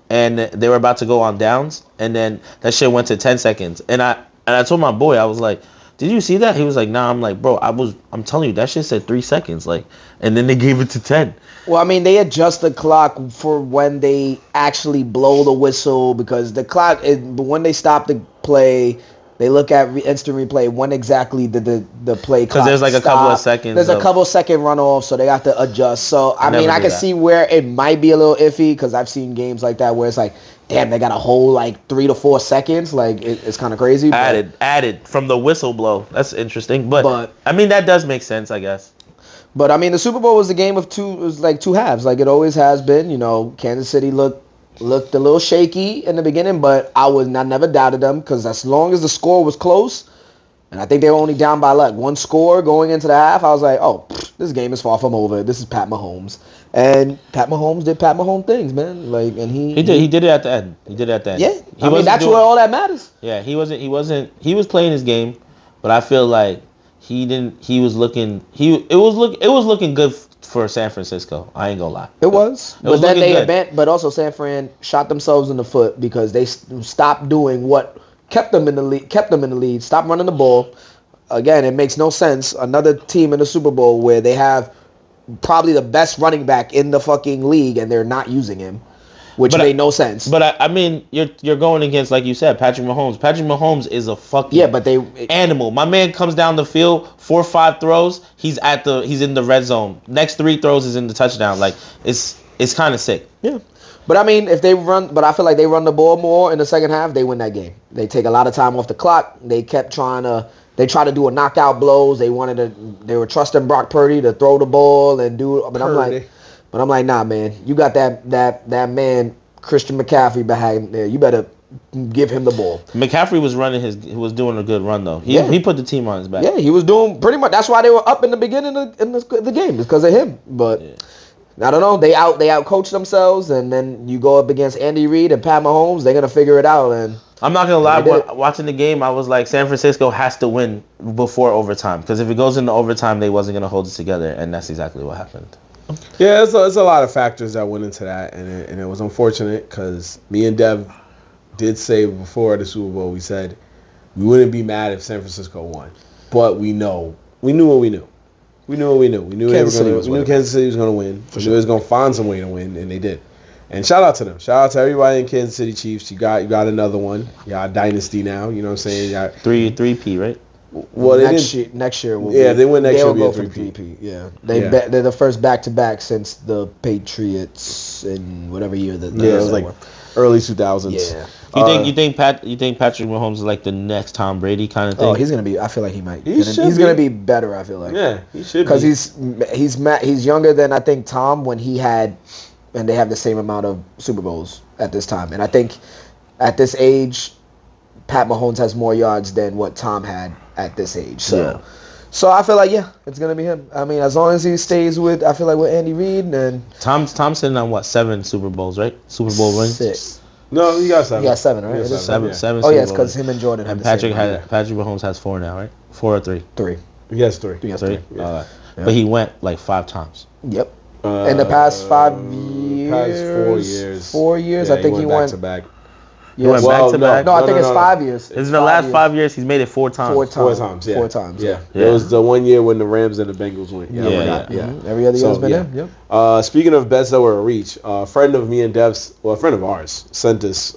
and they were about to go on downs, and then that shit went to 10 seconds. And I told my boy, I was like, did you see that? He was like, nah. I'm like, bro, I'm telling you, that shit said 3 seconds, like, and then they gave it to 10. Well, I mean, they adjust the clock for when they actually blow the whistle because the clock, when they stop the play, They look at instant replay when exactly the play clock there's like a couple of stop. seconds There's a of- couple second runoff, so they got to adjust. So I mean, never I do can that. see where it might be a little iffy because I've seen games like that where it's like, damn, they got a whole like 3 to 4 seconds. Like it's kind of crazy. Added from the whistle blow. That's interesting, but I mean that does make sense, I guess. But I mean, the Super Bowl was a game of two. It was like two halves, like it always has been. You know, Kansas City looked a little shaky in the beginning, but I never doubted them because as long as the score was close, and I think they were only down by like one score going into the half, I was like, oh, this game is far from over. This is Pat Mahomes, and Pat Mahomes did Pat Mahomes things, man. Like, and he did it at the end. He did it at the end. Yeah, I mean that's where all that matters. Yeah, he was playing his game, but I feel like it was looking good for San Francisco. I ain't gonna lie. It was. It was but then looking they good. but also San Fran shot themselves in the foot because they stopped doing what kept them in the lead, stopped running the ball. Again, it makes no sense. Another team in the Super Bowl where they have probably the best running back in the fucking league and they're not using him, which made no sense. But I mean, you're going against, like you said, Patrick Mahomes. Patrick Mahomes is a fucking animal. My man comes down the field, 4 or 5 throws, he's in the red zone. Next 3 throws is in the touchdown. Like it's kind of sick. Yeah. But I mean, I feel like they run the ball more in the second half, they win that game. They take a lot of time off the clock. They kept they try to do a knockout blows. They were trusting Brock Purdy to throw the ball and do it. But I'm like, nah, man. You got that man Christian McCaffrey behind there. You better give him the ball. McCaffrey was doing a good run though. He put the team on his back. Yeah, he was doing pretty much. That's why they were up in the beginning of the game, because of him. But I don't know. They out coached themselves, and then you go up against Andy Reid and Pat Mahomes. They're gonna figure it out. And I'm not gonna lie. Watching the game, I was like, San Francisco has to win before overtime, because if it goes into overtime, they wasn't gonna hold it together, and that's exactly what happened. Yeah, there's a lot of factors that went into that, and it was unfortunate because me and Dev did say before the Super Bowl, we said we wouldn't be mad if San Francisco won, but we knew what we knew. We knew Kansas City was going to win. We knew they was going to find some way to win, and they did. And shout out to them. Shout out to everybody in Kansas City Chiefs. You got another one. You got a dynasty now. You know what I'm saying? You got 3P, right? Well, next year will be. Yeah, they win next year. They'll go for 3P. Yeah, they're the first back-to-back since the Patriots in whatever year that. Yeah, it was like early 2000s. Yeah. You think Patrick Mahomes is like the next Tom Brady kind of thing? Oh, he's gonna be. I feel like he might. He's gonna be better. I feel like. Yeah, he should. Because he's younger than I think Tom when he had, and they have the same amount of Super Bowls at this time. And I think at this age, Pat Mahomes has more yards than what Tom had at this age. So I feel like it's gonna be him. I mean, as long as he stays with Andy Reid and Tom's sitting on 7 Super Bowls, right? Super Bowl rings. 6. No, he got 7. He got 7, right? Seven. Oh yeah, it's because him and Jordan have Patrick Mahomes has 4 now, right? 4 or 3. 3. He has 3. He has 3. Yeah. But he went like 5 times. Yep. In the past 5 years. Past 4 years. 4 years, Yeah, I think he went back to back. He went back to back. No, I think it's 5 years. In the last 5 years, he's made it 4 times. 4 times. Yeah. 4 times. Yeah. It was the 1 year when the Rams and the Bengals went. Yeah. Mm-hmm. Every other year has been him. Yep. Speaking of bets that were a reach, a friend of me and Dev's, a friend of ours, sent us.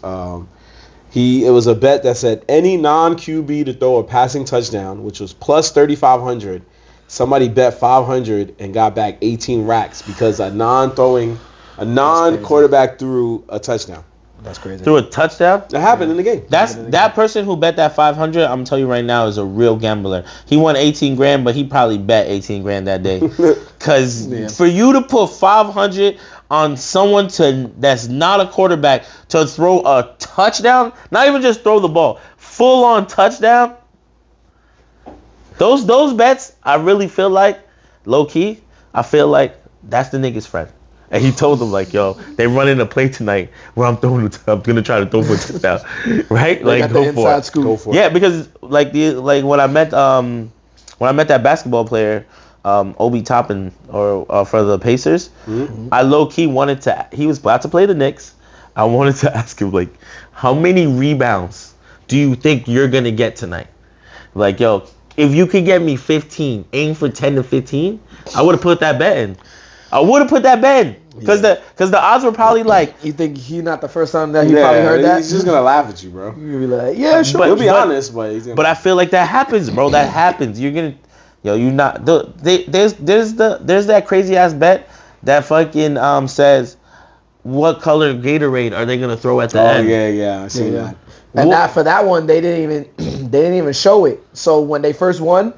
It was a bet that said any non-QB to throw a passing touchdown, which was plus 3,500. Somebody bet 500 and got back 18 racks because a non-quarterback threw a touchdown. That's crazy. Threw a touchdown? That happened in the game. That person who bet that 500, I'm telling you right now, is a real gambler. He won 18 grand, but he probably bet 18 grand that day. Because for you to put 500 on someone that's not a quarterback to throw a touchdown, not even just throw the ball, full on touchdown. Those bets, I really feel like, low key, I feel like that's the nigga's friend. And he told them like, yo, they running a play tonight where I'm gonna try to throw for a touchdown, right? Like go for it. Go for it. Yeah, because when I met that basketball player, Obi Toppin or for the Pacers, I low key he was about to play the Knicks. I wanted to ask him like, how many rebounds do you think you're gonna get tonight? Like, yo, if you could get me 15, aim for 10 to 15, I would have put that bet in. I would have put that Ben because the odds were probably like. You think he not the first time that he probably heard that? He's just gonna laugh at you, bro. You'll be like, yeah, sure. He'll be honest, but he's gonna. But I feel like that happens, bro. That happens. You're gonna, you not. There's that crazy ass bet that fucking says, what color Gatorade are they gonna throw at the end? Oh yeah, I see that. And for that one, they didn't even show it. So when they first won,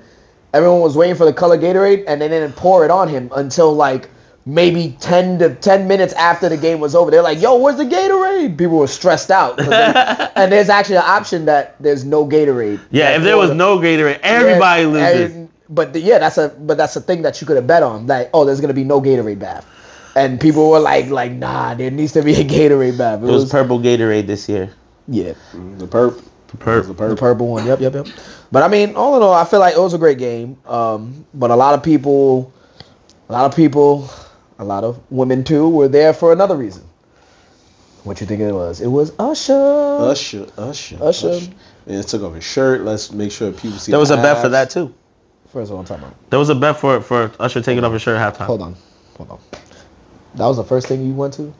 everyone was waiting for the color Gatorade, and they didn't pour it on him until like maybe 10 minutes after the game was over. They're like, yo, where's the Gatorade? People were stressed out. And there's actually an option that there's no Gatorade. Yeah, if there was no Gatorade, everybody loses. But that's a thing that you could have bet on. Like, oh, there's gonna be no Gatorade bath. And people were like, nah, there needs to be a Gatorade bath. It was purple Gatorade this year. Yeah. The purple one. Yep. But I mean, all in all, I feel like it was a great game. But a lot of people, a lot of women too, were there for another reason. What you think it was? It was Usher. Usher. And it took off his shirt. Let's make sure people see. There was a bet for that too. First of all, I'm talking about. There was a bet for Usher taking off his shirt at halftime. Hold on. That was the first thing you went to?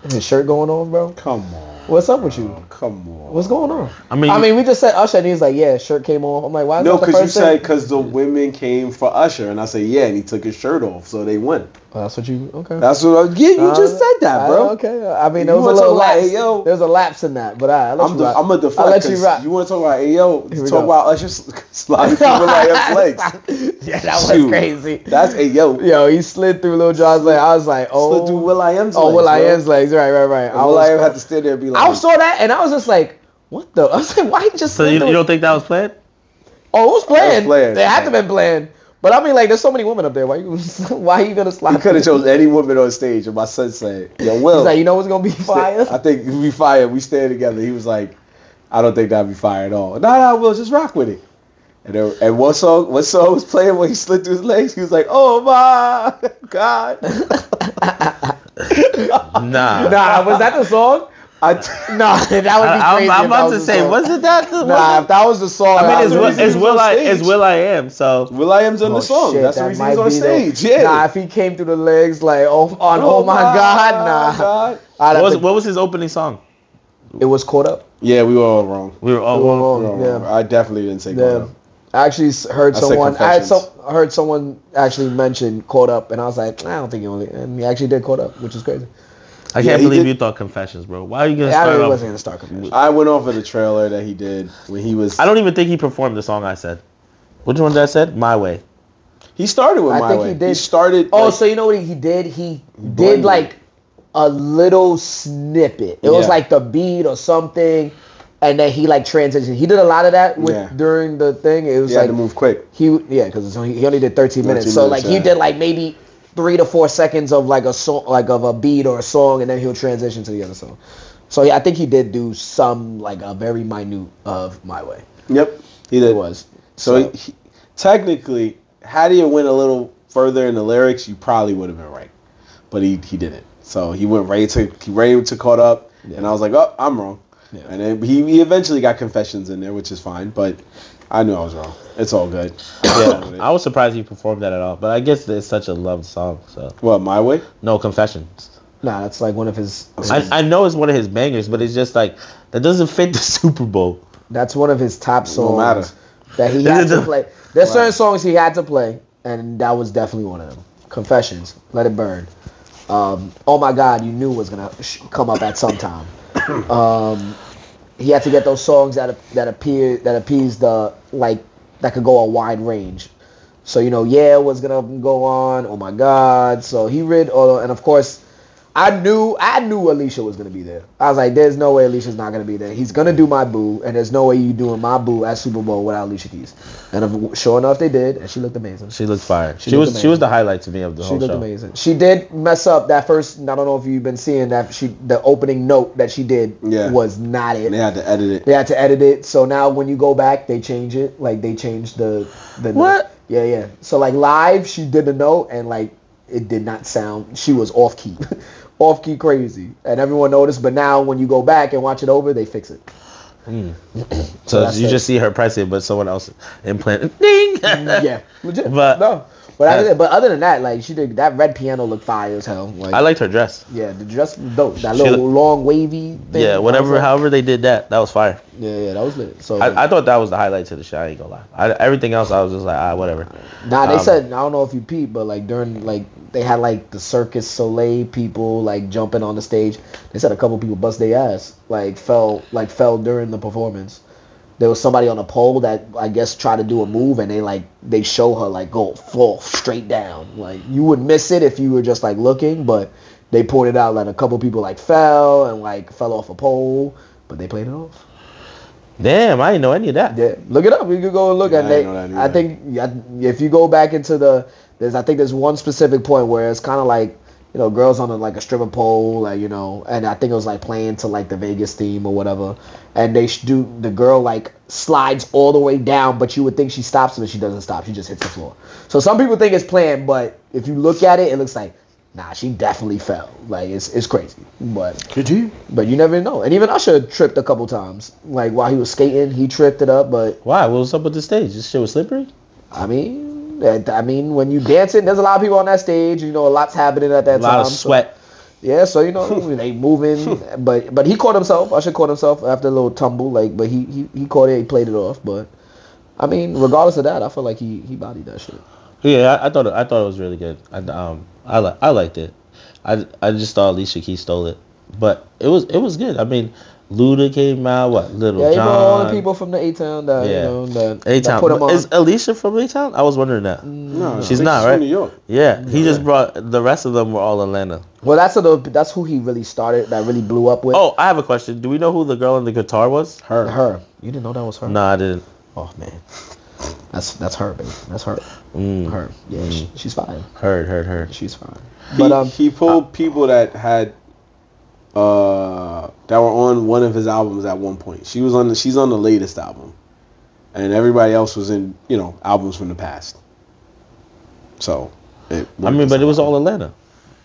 His shirt going on, bro? Come on. What's up with you? Come on. What's going on? I mean, we just said Usher, and he's like, yeah, shirt came on. I'm like, why? No, because you said because the women came for Usher, and I said yeah, and he took his shirt off, so they won. Oh, that's what you okay? That's what you just said that, bro. Okay, I mean there was a little lapse. There's a lapse in that, but I'm a deflect. I'll let you rock. You want to talk about Ayo? Talk about Usher sliding through Will.i.am's legs. Yeah, that was crazy. That's Ayo. Yo, he slid through Lil Jon's leg. I was like, oh, slid through Will.i.am's legs. Oh, Will.i.am's legs. Right. Will.i.am had to stand there and be like, I saw that, and I was just like, what the? I was like, why he just? So you don't think that was planned? Oh, it was planned. They had to have been planned. But I mean, like, there's so many women up there. Why are you gonna slide? You could have chose any woman on stage, and my son said, "Yo, Will." He's like, you know what's gonna be fire? I think it'll be fire. We stand together. He was like, I don't think that'd be fire at all. Nah, Will, just rock with it. And what song was playing when he slid through his legs? He was like, oh my God. Nah, was that the song? That would be crazy. I'm about to say, wasn't that the song? Nah, if that was the song. I mean, it's Will.i.am, so. Will.i.am's on the song. Shit, that's the reason he's on stage. Yeah. Nah, if he came through the legs like, oh my God, nah. What was his opening song? It was Caught Up. Yeah, we were all wrong. We were all wrong. Yeah. I definitely didn't say Caught Up. I actually heard heard someone actually mention Caught Up, and I was like, I don't think he only, and he actually did Caught Up, which is crazy. I can't believe you thought Confessions, bro. Why are you gonna start? I wasn't gonna start Confessions. I went off of the trailer that he did when he was. I don't even think he performed the song I said. Which one did I said? My Way. He started with My Way. I think he did. He started. Oh, so you know what he did? He did like a little snippet. It was like the beat or something. And then he like transitioned. He did a lot of that during the thing. It was like to move quick. Because he only did 13 minutes. So like he did like maybe 3 to 4 seconds of like a song, like of a beat or a song, and then he'll transition to the other song. So yeah, I think he did do some like a very minute of My Way. Yep, he did. It was. So he, technically, had he went a little further in the lyrics, you probably would have been right, but he didn't. So he went right to Caught Up, and I was like, oh, I'm wrong. Yeah. And then he eventually got Confessions in there, which is fine, but I knew I was wrong. It's all good. Yeah, I was surprised he performed that at all, but I guess it's such a loved song. So what, My Way? No, Confessions. Nah, that's like one of his. I know it's one of his bangers, but it's just like that doesn't fit the Super Bowl. That's one of his top songs that he had to play. There's certain songs he had to play, and that was definitely one of them. Confessions, Let It Burn. Oh My God, You Knew was gonna come up at some time. He had to get those songs that appease the like that could go a wide range. So was gonna go on. Oh My God. So he read and of course I knew Alicia was gonna be there. I was like, there's no way Alicia's not gonna be there. He's gonna do My Boo, and there's no way you doing My Boo at Super Bowl without Alicia Keys. And sure enough, they did, and she looked amazing. She looked fire. She was the highlight to me of the whole show. She looked amazing. She did mess up that first. I don't know if you've been seeing that. The opening note that she did was not it. They had to edit it. So now when you go back, they change it. Like they changed the what? Note. Yeah. So like live, she did the note, and like it did not sound. She was off key. Off key crazy, and everyone noticed. But now, when you go back and watch it over, they fix it. So you just see her press it, but someone else implanted. Ding. Yeah, legit. But But other than that, like she did that red piano looked fire as hell. Like I liked her dress. Yeah, the dress was dope. That little long wavy thing. Yeah, however they did that was fire. Yeah, that was lit. So I thought that was the highlight to the show. I ain't gonna lie. Everything else, I was just like, whatever. Nah, they said I don't know if you peeped, but like during they had like the Circus Soleil people like jumping on the stage. They said a couple people bust their ass, fell during the performance. There was somebody on a pole that I guess tried to do a move, and they show her like fall straight down. Like you would miss it if you were just like looking, but they pointed out like a couple people like fell and fell off a pole, but they played it off. Damn, I didn't know any of that. Yeah, look it up. You could go and look at it. I think if you go back into there's one specific point where it's kind of like, girls on a stripper pole, and I think it was like playing to like the Vegas theme or whatever, and the girl slides all the way down, but you would think she stops, but she doesn't stop. She just hits the floor. So some people think it's planned, but if you look at it, it looks like, nah, she definitely fell. Like it's crazy, but could you? But you never know. And even Usher tripped a couple times. Like while he was skating, he tripped it up. But why? What was up with the stage? This shit was slippery. I mean, when you dancing, there's a lot of people on that stage. A lot's happening at that time. A lot of sweat. So they moving. But he caught himself. Usher caught himself after a little tumble. But he caught it. He played it off. But I mean, regardless of that, I feel like he bodied that shit. Yeah, I thought it was really good. I liked it. I just thought Alicia Keys stole it, but it was good. I mean, Luda came out. What Little John? All the people from the A-Town that A-Town. Put him on. Is Alicia from A-Town? I was wondering that. No, she's not, right? From New York. Yeah, he just brought the rest of them were all Atlanta. Well, that's who he really started. That really blew up with. Oh, I have a question. Do we know who the girl on the guitar was? Her. You didn't know that was her? No, I didn't. Oh man. That's her, baby. That's her. Her. Yeah, she's fine. Heard. She's fine. But he pulled people that had that were on one of his albums at one point. She's on the latest album, and everybody else was in albums from the past. So, but it was all Atlanta,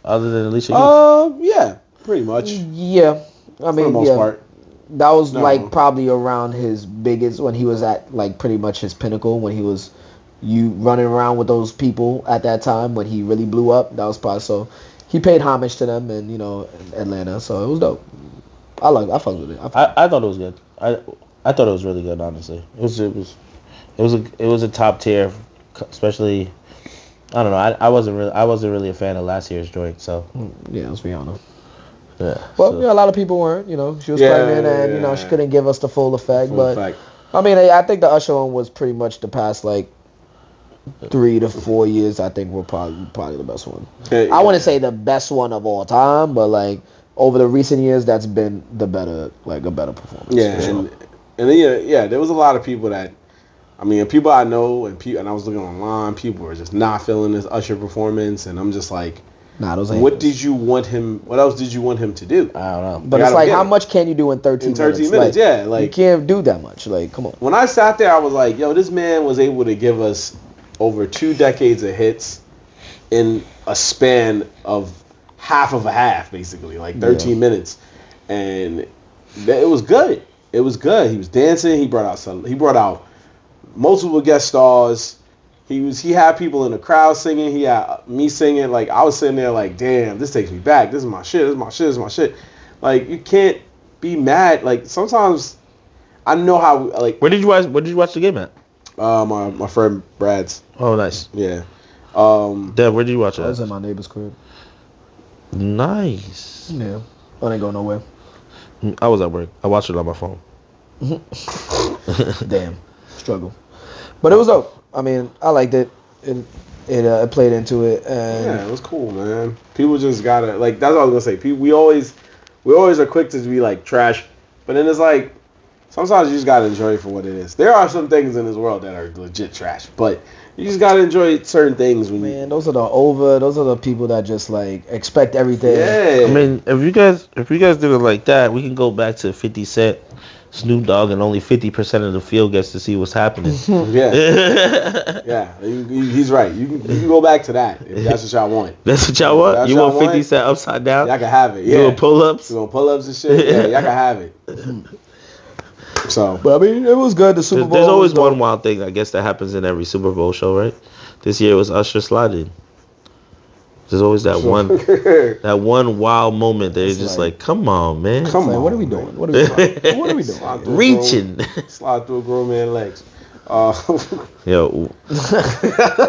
other than Alicia Keys. Yeah, pretty much. Yeah, I mean, for the most part. That was probably around his biggest, when he was at pretty much his pinnacle, when he was running around with those people at that time when he really blew up. That was probably, so he paid homage to them in Atlanta, so it was dope. I fucked with it. I thought it was good. I thought it was really good, honestly. It was a top tier, especially. I don't know. I wasn't really a fan of last year's joint, so yeah, let's be honest. Yeah. Well, a lot of people weren't. She was pregnant, and she couldn't give us the full effect. I mean, I think the Usher one was pretty much the past 3 to 4 years. I think were probably the best one. I wouldn't say the best one of all time, but over the recent years, that's been the better, a better performance. Yeah, sure. and then there was a lot of people that, I mean, people I know and I was looking online, people were just not feeling this Usher performance, and I'm just like. Nah, those what did you want him? What else did you want him to do? I don't know. But it's how much can you do in 13 minutes? In 13 minutes, yeah. You can't do that much. Come on. When I sat there, I was like, yo, this man was able to give us over 2 decades of hits in a span of half of a half, basically, 13 minutes. And it was good. It was good. He was dancing. He brought out multiple guest stars. He had people in the crowd singing. He had me singing. I was sitting there damn, this takes me back. This is my shit. This is my shit. This is my shit. You can't be mad. Sometimes I know how. Where did you watch the game at? My friend Brad's. Oh, nice. Yeah. Dad, where did you watch it? I was at my neighbor's crib. Nice. Yeah. I didn't go nowhere. I was at work. I watched it on my phone. Damn. Struggle. But it was dope. I mean, I liked it. It played into it. And yeah, it was cool, man. People just gotta that's what I was gonna say. People, we always are quick to be trash, but then it's sometimes you just gotta enjoy it for what it is. There are some things in this world that are legit trash, but you just gotta enjoy certain things. Those are the people that just expect everything. Yeah. I mean, if you guys do it like that, we can go back to 50 Cent. Snoop Dogg and only 50% of the field gets to see what's happening. Yeah, he's right. You can go back to that if that's what y'all want. That's what y'all want? You want 50 Cent upside down? Y'all can have it. Yeah. You want pull-ups? You want pull-ups and shit? Yeah, y'all can have it. So, but I mean, it was good. The Super Bowl. There's always one wild thing, I guess, that happens in every Super Bowl show, right? This year was Usher sliding. There's always that one wild moment. They're just like, come on, man. Come on, what are we doing? What are we doing? What are we doing? Reaching. Slide through a grown man's legs. Yo,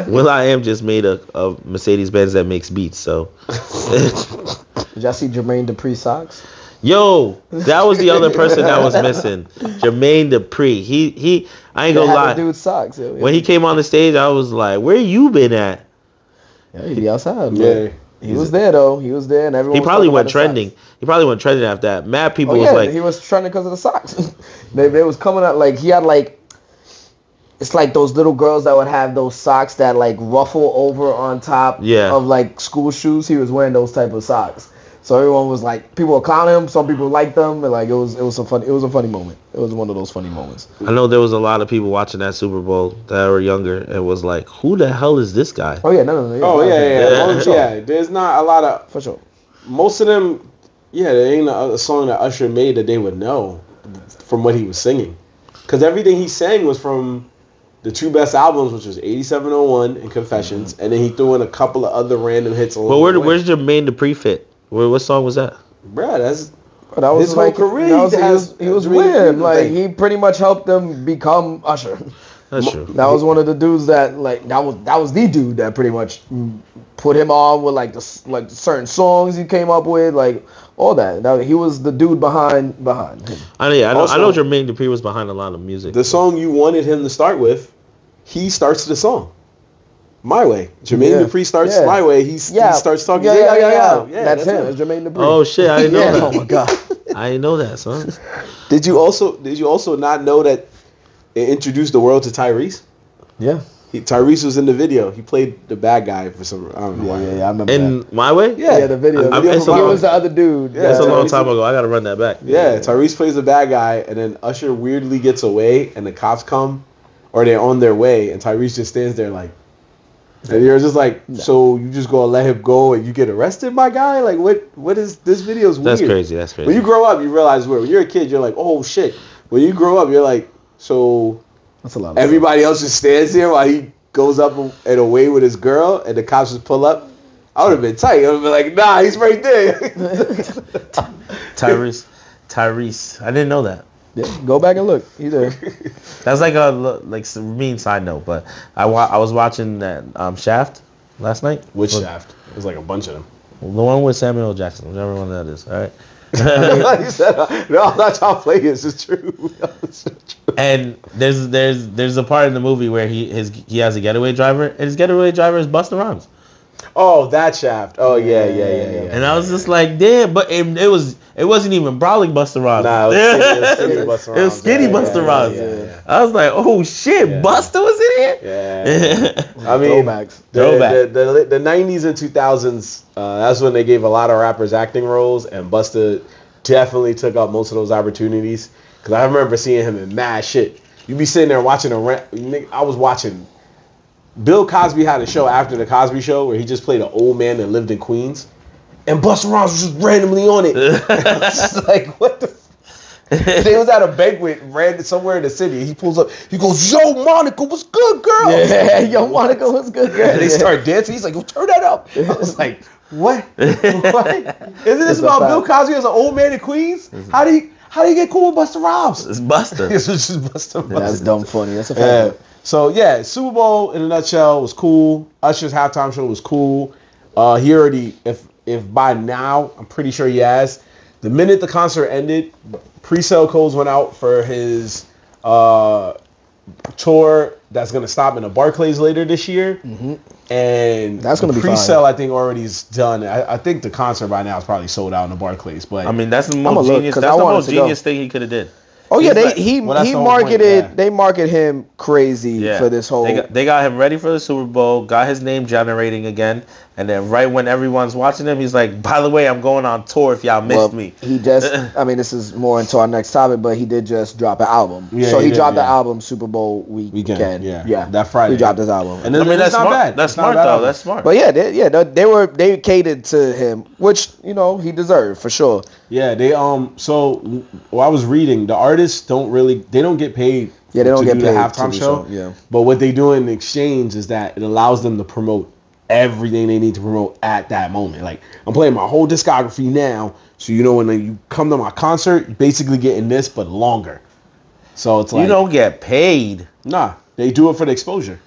Will.i.am just made a Mercedes Benz that makes beats. So, did y'all see Jermaine Dupri socks? Yo, that was the other person that was missing. Jermaine Dupri. He I ain't gonna lie. Dude socks. Yo. When he came on the stage, I was like, "Where you been at?" Yeah, he be outside. Yeah, he was there though. He was there, and everyone. He probably went trending. He probably went trending after that. Mad people was like, he was trending because of the socks. they was coming out like he had like. It's like those little girls that would have those socks that like ruffle over on top of like school shoes. He was wearing those type of socks. So everyone was like, people were clowning him. Some people liked them, and like it was a funny moment. It was one of those funny moments. I know there was a lot of people watching that Super Bowl that were younger and was like, "Who the hell is this guy?" Oh yeah, no. Yeah. There's not a lot of for sure. Most of them, there ain't a song that Usher made that they would know from what he was singing, because everything he sang was from the two best albums, which was 8701 and Confessions, and then he threw in a couple of other random hits. But where's Jermaine Dupri fit? What song was that? Bruh, that was his like, whole career. He was winning. Like he pretty much helped them become Usher. That's true. That was one of the dudes that like that was the dude that pretty much put him on with like the certain songs he came up with, like all that. He was the dude behind him. I know Jermaine Dupri was behind a lot of music. The song you wanted him to start with, he starts the song. My Way. Jermaine Dupri starts My Way. He starts talking. Yeah. That's him. It's Jermaine Dupri. Oh shit! I didn't know that. Oh my god. I didn't know that, son. Did you also not know that it introduced the world to Tyrese? Yeah. Tyrese was in the video. He played the bad guy for some. I don't know. Yeah. I remember. In that. My Way? Yeah, the video. He was the other dude. Yeah, that's a long time ago. I gotta run that back. Yeah, Tyrese plays the bad guy, and then Usher weirdly gets away, and the cops come, or they're on their way, and Tyrese just stands there like. And you're just like, so you just gonna let him go and you get arrested, my guy? Like, what is this? Video's weird. That's crazy. When you grow up, you realize weird. When you're a kid, you're like, oh shit. When you grow up, you're like, so that's a lot. Everybody else just stands there while he goes up and away with his girl, and the cops just pull up. I would have been tight. I would have been like, nah, he's right there. Tyrese. I didn't know that. Yeah, go back and look. He's there. That's like a mean side note, but I was watching that Shaft last night. Which Shaft? There's like a bunch of them. The one with Samuel L. Jackson, whichever one that is. All right. He said, no, I'm not trying to play this. It's true. And there's a part in the movie where he has a getaway driver, and his getaway driver is Busta Rhymes. Oh, that Shaft. Oh yeah. And I was just like, damn, but it wasn't even brawling Busta Rhymes. Nah, it was skinny Busta Rhymes. Yeah. I was like, oh shit, Busta was in here. Yeah. I mean, the 90s and 2000s. That's when they gave a lot of rappers acting roles, and Busta definitely took up most of those opportunities. Cause I remember seeing him in mad shit. You be sitting there watching I was watching. Bill Cosby had a show after the Cosby Show where he just played an old man that lived in Queens, and Busta Rhymes was just randomly on it. I was just like, what the? They was at a banquet, somewhere in the city. He pulls up. He goes, "Yo, Monica, what's good, girl?" Yeah, yo, Monica, what's good, girl? And they start dancing. He's like, "Well, turn that up." I was like, "What? Isn't this about Bill Cosby as an old man in Queens? How do you get cool with Busta Rhymes?" It's Busta. It's just Busta. Yeah, that's dumb funny. That's a fact. So yeah, Super Bowl in a nutshell was cool. Usher's halftime show was cool. He already, if by now, I'm pretty sure he has. The minute the concert ended, pre-sale codes went out for his tour that's gonna stop in the Barclays later this year, and that's gonna be pre-sale. fine. I think already is done. I think the concert by now is probably sold out in the Barclays. But I mean, that's the most genius. That's the most genius thing he could have did. Oh yeah, he marketed. They market him crazy for this whole. They got him ready for the Super Bowl. Got his name generating again. And then right when everyone's watching him, he's like, by the way, I'm going on tour if y'all missed me. He just, I mean, this is more into our next topic, but he did just drop an album. Yeah, so he dropped the yeah. album Super Bowl weekend. Yeah. That Friday. He dropped his album. And then I mean, that's not smart. bad. That's smart, though. That's smart. But yeah, they catered to him, which, you know, he deserved for sure. Yeah, they so I was reading, the artists don't get paid. Yeah, they don't to get do paid the halftime to do show. so, yeah. But what they do in exchange is that it allows them to promote everything they need to promote at that moment. Like, I'm playing my whole discography now, so you know when you come to my concert, you're basically getting this but longer. So it's like, you don't get paid. Nah, they do it for the exposure.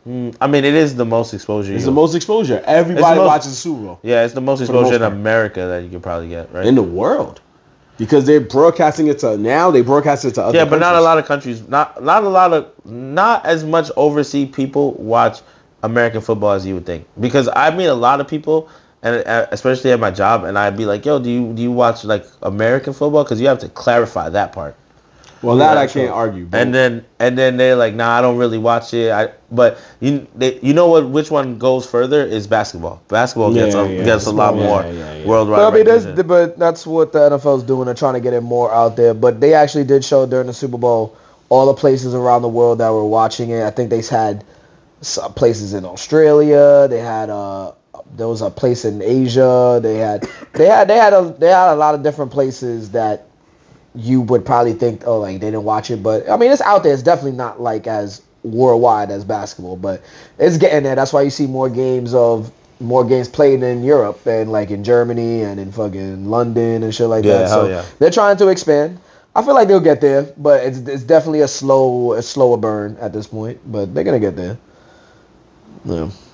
I mean, it is the most exposure. It's the most exposure. Everybody watches the Super Bowl. Yeah, it's the most exposure in America that you could probably get, right? In the world. Because they're broadcasting it to now, they broadcast it to other countries. Yeah, but not a lot of countries. Not as much overseas people watch American football as you would think. Because I meet a lot of people, and especially at my job, and I'd be like, "Yo, do you watch like American football?" Because you have to clarify that part. Well, that I can't argue. Bro. And then they're like, "Nah, I don't really watch it." But you know what? Which one goes further is basketball. Basketball gets a lot more worldwide. But I mean, but that's what the NFL's doing. They're trying to get it more out there. But they actually did show during the Super Bowl all the places around the world that were watching it. I think they had some places in Australia. They had there was a place in Asia. They had a lot of different places that you would probably think, oh, like they didn't watch it, but I mean, it's out there. It's definitely not like as worldwide as basketball, but it's getting there. That's why you see more games played in Europe and like in Germany and in fucking London and shit like that. So they're trying to expand. I feel like they'll get there, but it's definitely a slower burn at this point. But they're gonna get there.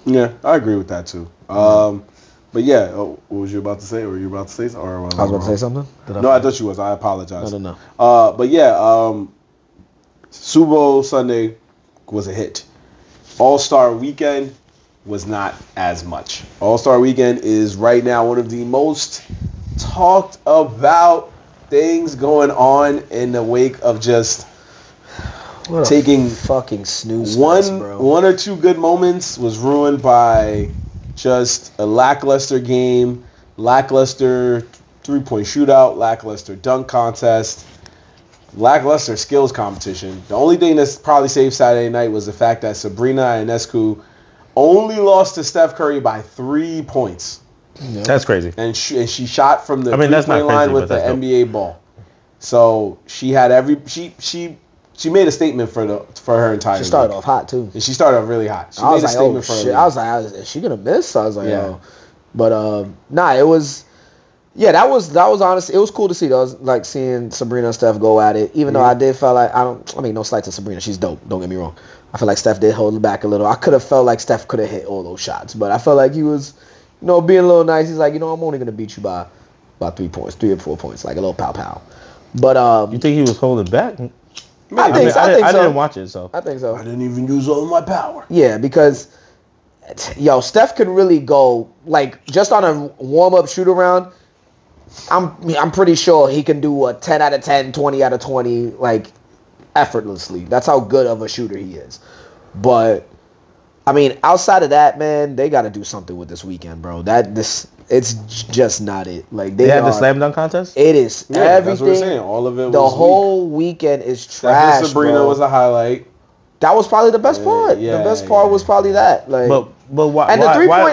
Yeah, I agree with that too. But yeah, what was you about to say? Or you about to say something? Or I was about to say something? No, I thought you was. I apologize. No. But yeah, Super Bowl Sunday was a hit. All-Star Weekend was not as much. All-Star Weekend is right now one of the most talked about things going on in the wake of just taking fucking snooze one or two good moments was ruined by just a lackluster game, lackluster three-point shootout, lackluster dunk contest, lackluster skills competition. The only thing that's probably saved Saturday night was the fact that Sabrina Ionescu only lost to Steph Curry by 3 points. Yep. That's crazy. And she shot from the three-point line with the NBA ball. So she had she made a statement for her entire. She started off hot too. And she started off really hot. She made a statement for her. I was like, is she gonna miss? I was like, oh. But it was. Yeah, that was honest. It was cool to see. That was like seeing Sabrina and Steph go at it. Even though I did feel like no slight to Sabrina. She's dope. Don't get me wrong. I feel like Steph did hold it back a little. I could have felt like Steph could have hit all those shots, but I felt like he was, being a little nice. He's like, I'm only gonna beat you by 3 points, 3 or 4 points, like a little pow. But you think he was holding back? I think so. I didn't watch it, so I think so. I didn't even use all of my power. Yeah, because Steph could really go like just on a warm-up shoot around. I'm pretty sure he can do a 10 out of 10, 20 out of 20 like effortlessly. That's how good of a shooter he is. But I mean, outside of that, man, they got to do something with this weekend, bro. It's just not it. Like they had the slam dunk contest. It is everything. That's what I'm saying. All of it. The whole weekend is trash. Steph Sabrina was a highlight. That was probably the best part. The best part was probably that. Like, but why? And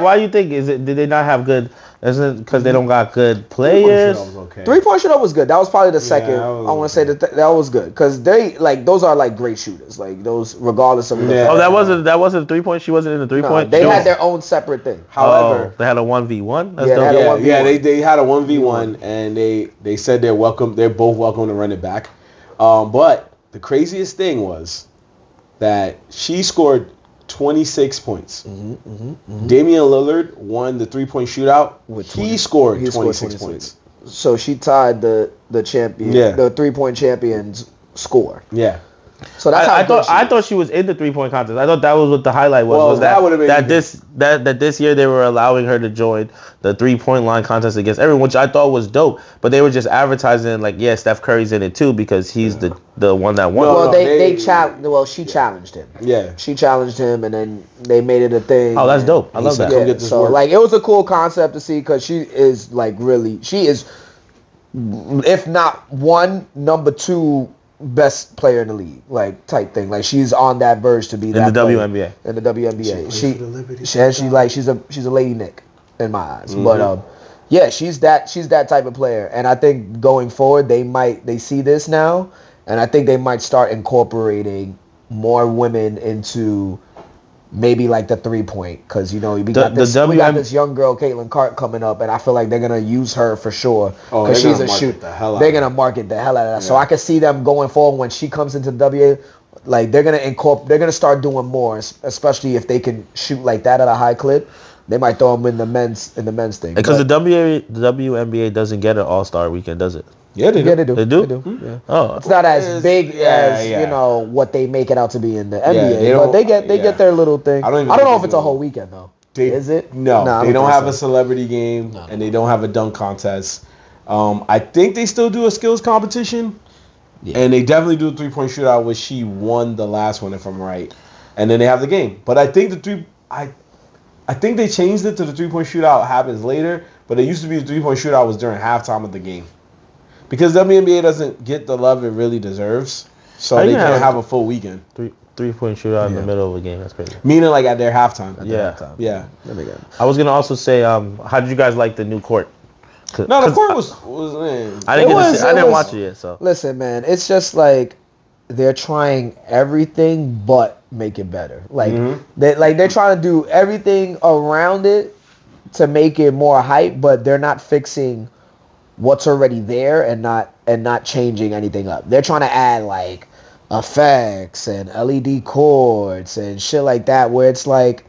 why you think is it? Did they not have good? Isn't it because they don't got good players? 3-point shootout was good. That was probably the second. I want to say that was good because they those are like great shooters. Like those, regardless of. Oh, that wasn't a 3-point. She wasn't in the 3-point. They had their own separate thing. However, they had a 1v1. They had a 1v1, and they said they're welcome. They're both welcome to run it back. But the craziest thing was that she scored 26 points. Damian Lillard won the 3-point shootout. He scored 26 points. So she tied the champion, the 3-point champion's score. Yeah. So that's how I thought she was in the 3-point contest. I thought that was what the highlight was. Well, was that would've been that this year they were allowing her to join the 3-point line contest against everyone, which I thought was dope. But they were just advertising like, yeah, Steph Curry's in it too because he's the one that won. She challenged him. Yeah, she challenged him, and then they made it a thing. Oh, that's dope. I love that. Yeah, so like it was a cool concept to see because she is like she is, if not number 2 best player in the league, like type thing. Like she's on that verge to be that in the WNBA. In the WNBA, she's a lady Nick in my eyes. Mm-hmm. But yeah, she's that type of player, and I think going forward they see this now, and I think they might start incorporating more women into maybe like the 3-point, because we got this young girl Caitlin Clark coming up, and I feel like they're gonna use her for sure because she's a shooter. They're gonna market the hell out of that. Yeah. So I can see them going forward when she comes into the WA, like they're gonna start doing more, especially if they can shoot like that at a high clip. They might throw them in the men's thing. Because the WNBA doesn't get an All-Star weekend, does it? Yeah, they do. Yeah, they do. They do? Mm-hmm. Yeah. Oh, it's not as big as what they make it out to be in the NBA, but they get their little thing. I don't know if it's a whole weekend though. Is it? No, they don't have a celebrity game, and they don't have a dunk contest. I think they still do a skills competition, and they definitely do a 3-point shootout, which she won the last one, if I'm right. And then they have the game. But I think I think they changed it to the 3-point shootout happens later, but it used to be the 3-point shootout was during halftime of the game. Because WNBA doesn't get the love it really deserves, so they can't have a full weekend. 3-point shootout in the middle of a game. That's crazy. Meaning like at their halftime. Yeah. I was gonna also say, how did you guys like the new court? No, the court was man. I didn't watch it yet. So listen, man, it's just like they're trying everything but make it better. Like they're trying to do everything around it to make it more hype, but they're not fixing what's already there and not changing anything up. They're trying to add like effects and LED cords and shit like that, where it's like,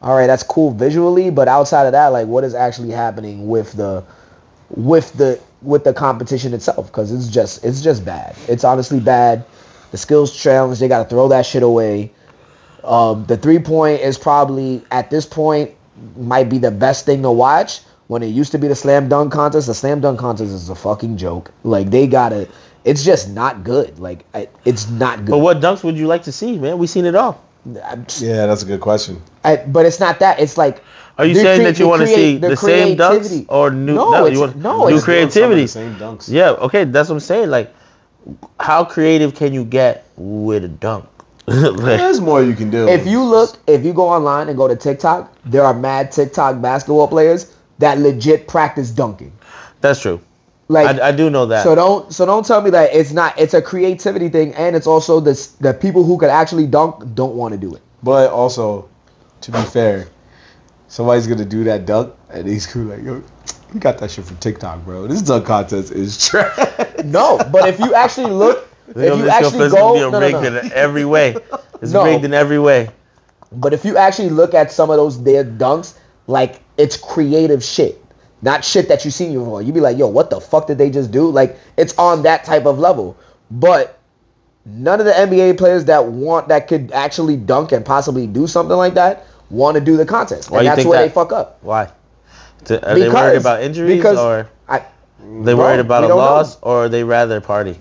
all right, that's cool visually, but outside of that, like, what is actually happening with the competition itself? Because it's just bad. It's honestly bad. The skills challenge, they got to throw that shit away. The 3-point is probably at this point might be the best thing to watch. When it used to be the slam dunk contest is a fucking joke. Like, it's just not good. Like, it's not good. But what dunks would you like to see, man? We've seen it all. Yeah, that's a good question. But it's not that. It's like, are you saying that you want to see the same dunks or new? New creativity. Same dunks. Yeah, okay, that's what I'm saying. Like, how creative can you get with a dunk? There's more you can do. If you go online and go to TikTok, there are mad TikTok basketball players that legit practice dunking. That's true. Like, I do know that. So don't tell me that it's not. It's a creativity thing, and it's also the people who could actually dunk don't want to do it. But also, to be fair, somebody's gonna do that dunk, and he's gonna be like, yo, we got that shit from TikTok, bro. This dunk contest is trash. No, but if you actually look, if you actually go, rigged in every way. It's rigged in every way. But if you actually look at some of their dunks, like, it's creative shit. Not shit that you seen before. You be like, yo, what the fuck did they just do? Like, it's on that type of level. But none of the NBA players that could actually dunk and possibly do something like that want to do the contest. And that's where they fuck up. Why? Are they worried about injuries, or they worried about a loss, or are they rather party?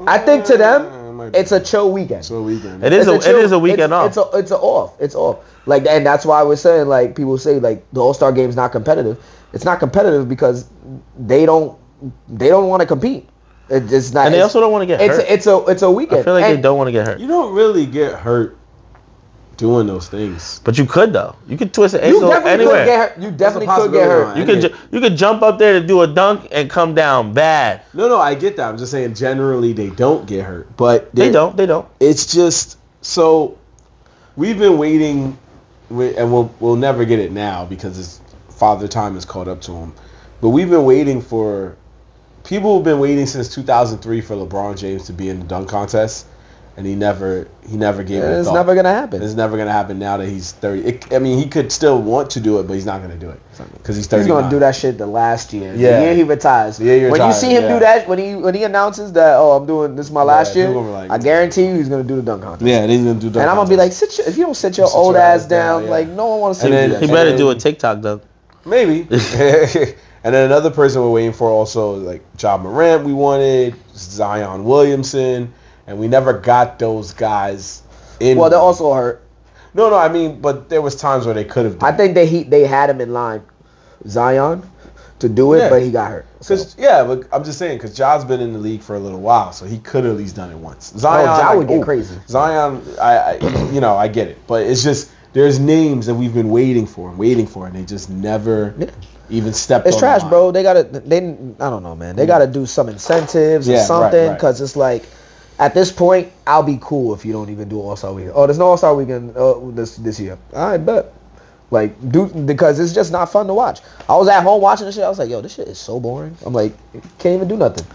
I think to them, it's a chill weekend. It's a weekend. It is a weekend off. It's off. It's off. Like, and that's why we're saying, like, people say like the All-Star game's not competitive. It's not competitive because they don't want to compete. It's not. And they also don't want to get hurt. It's a weekend. I feel like they don't want to get hurt. You don't really get hurt doing those things. But you could, though. You could twist an ankle anywhere. You definitely could get hurt. You could jump up there to do a dunk and come down bad. No, I get that. I'm just saying generally they don't get hurt. But they don't. It's just, so we've been waiting, and we'll never get it now because Father Time has caught up to him. But we've been waiting people have been waiting since 2003 for LeBron James to be in the dunk contest. and he never gave it a It's thought. never gonna happen. It's never gonna happen now that he's 30. He could still want to do it, but he's not gonna do it because he's 39. He's gonna do that shit the last year. Yeah. The year he retires. The year he when retires, you see him yeah. do that, when he announces that, I'm doing this is my last year, people were like, I guarantee you he's gonna do the dunk contest. Yeah, and he's gonna do dunk And I'm gonna be like, contest. if you don't sit your old ass down, yeah. like no one wants to see And you then- do that. He shit. better do a TikTok though. Maybe. And then another person we're waiting for also like Ja Morant we wanted, Zion Williamson, and we never got those guys in. Well, they're also hurt. No, I mean, but there was times where they could have I think they had him in line, Zion, to do it, Yeah. but he got hurt. So. But I'm just saying, because Ja's been in the league for a little while, so he could have at least done it once. Zion, Ja would get crazy. Zion, I get it, but it's just there's names that we've been waiting for, and they just never even stepped. It's on trash, the line. bro. I don't know, man. They gotta do some incentives or Yeah, something, right. because it's like, at this point, I'll be cool if you don't even do All-Star Weekend. Oh, there's no All-Star Weekend this year. I bet. Like, because it's just not fun to watch. I was at home watching this shit. I was like, yo, this shit is so boring. I'm like, can't even do nothing.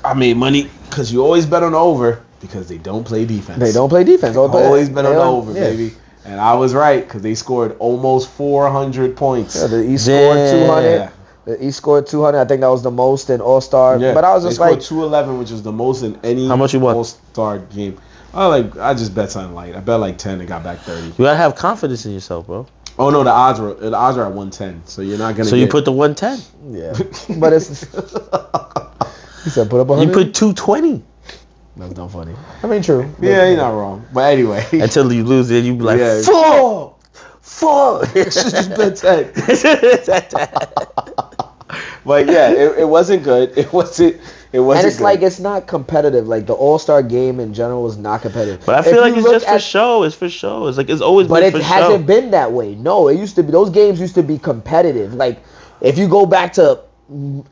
I made money because you always bet on the over because they don't play defense. They don't play defense. Always bet on the over, yeah. baby. And I was right because they scored almost 400 points. Yeah, the East scored 200. Yeah. The East scored 200. I think that was the most in All-Star. Yeah. But I was just they like, scored 211, which is the most in any How much you won? All-Star game. I just bet something light. I bet like 10 and got back 30. You gotta have confidence in yourself, bro. Oh no, the odds are at 110, so you're not gonna. So you put the 110. yeah. But it's. He said, put up 100. You put 220 That's not funny. I mean, true. Yeah, you're not wrong. But anyway, until you lose it. You be like, Yeah. fuck. just bet 10. But yeah, it wasn't good. It wasn't. And it's good. like, it's not competitive. Like, the All-Star game in general is not competitive. But I If feel like you it's look just for show. It's for show. It's like it's always But been it for hasn't show. been that way. No, it used to be. Those games used to be competitive. Like, if you go back to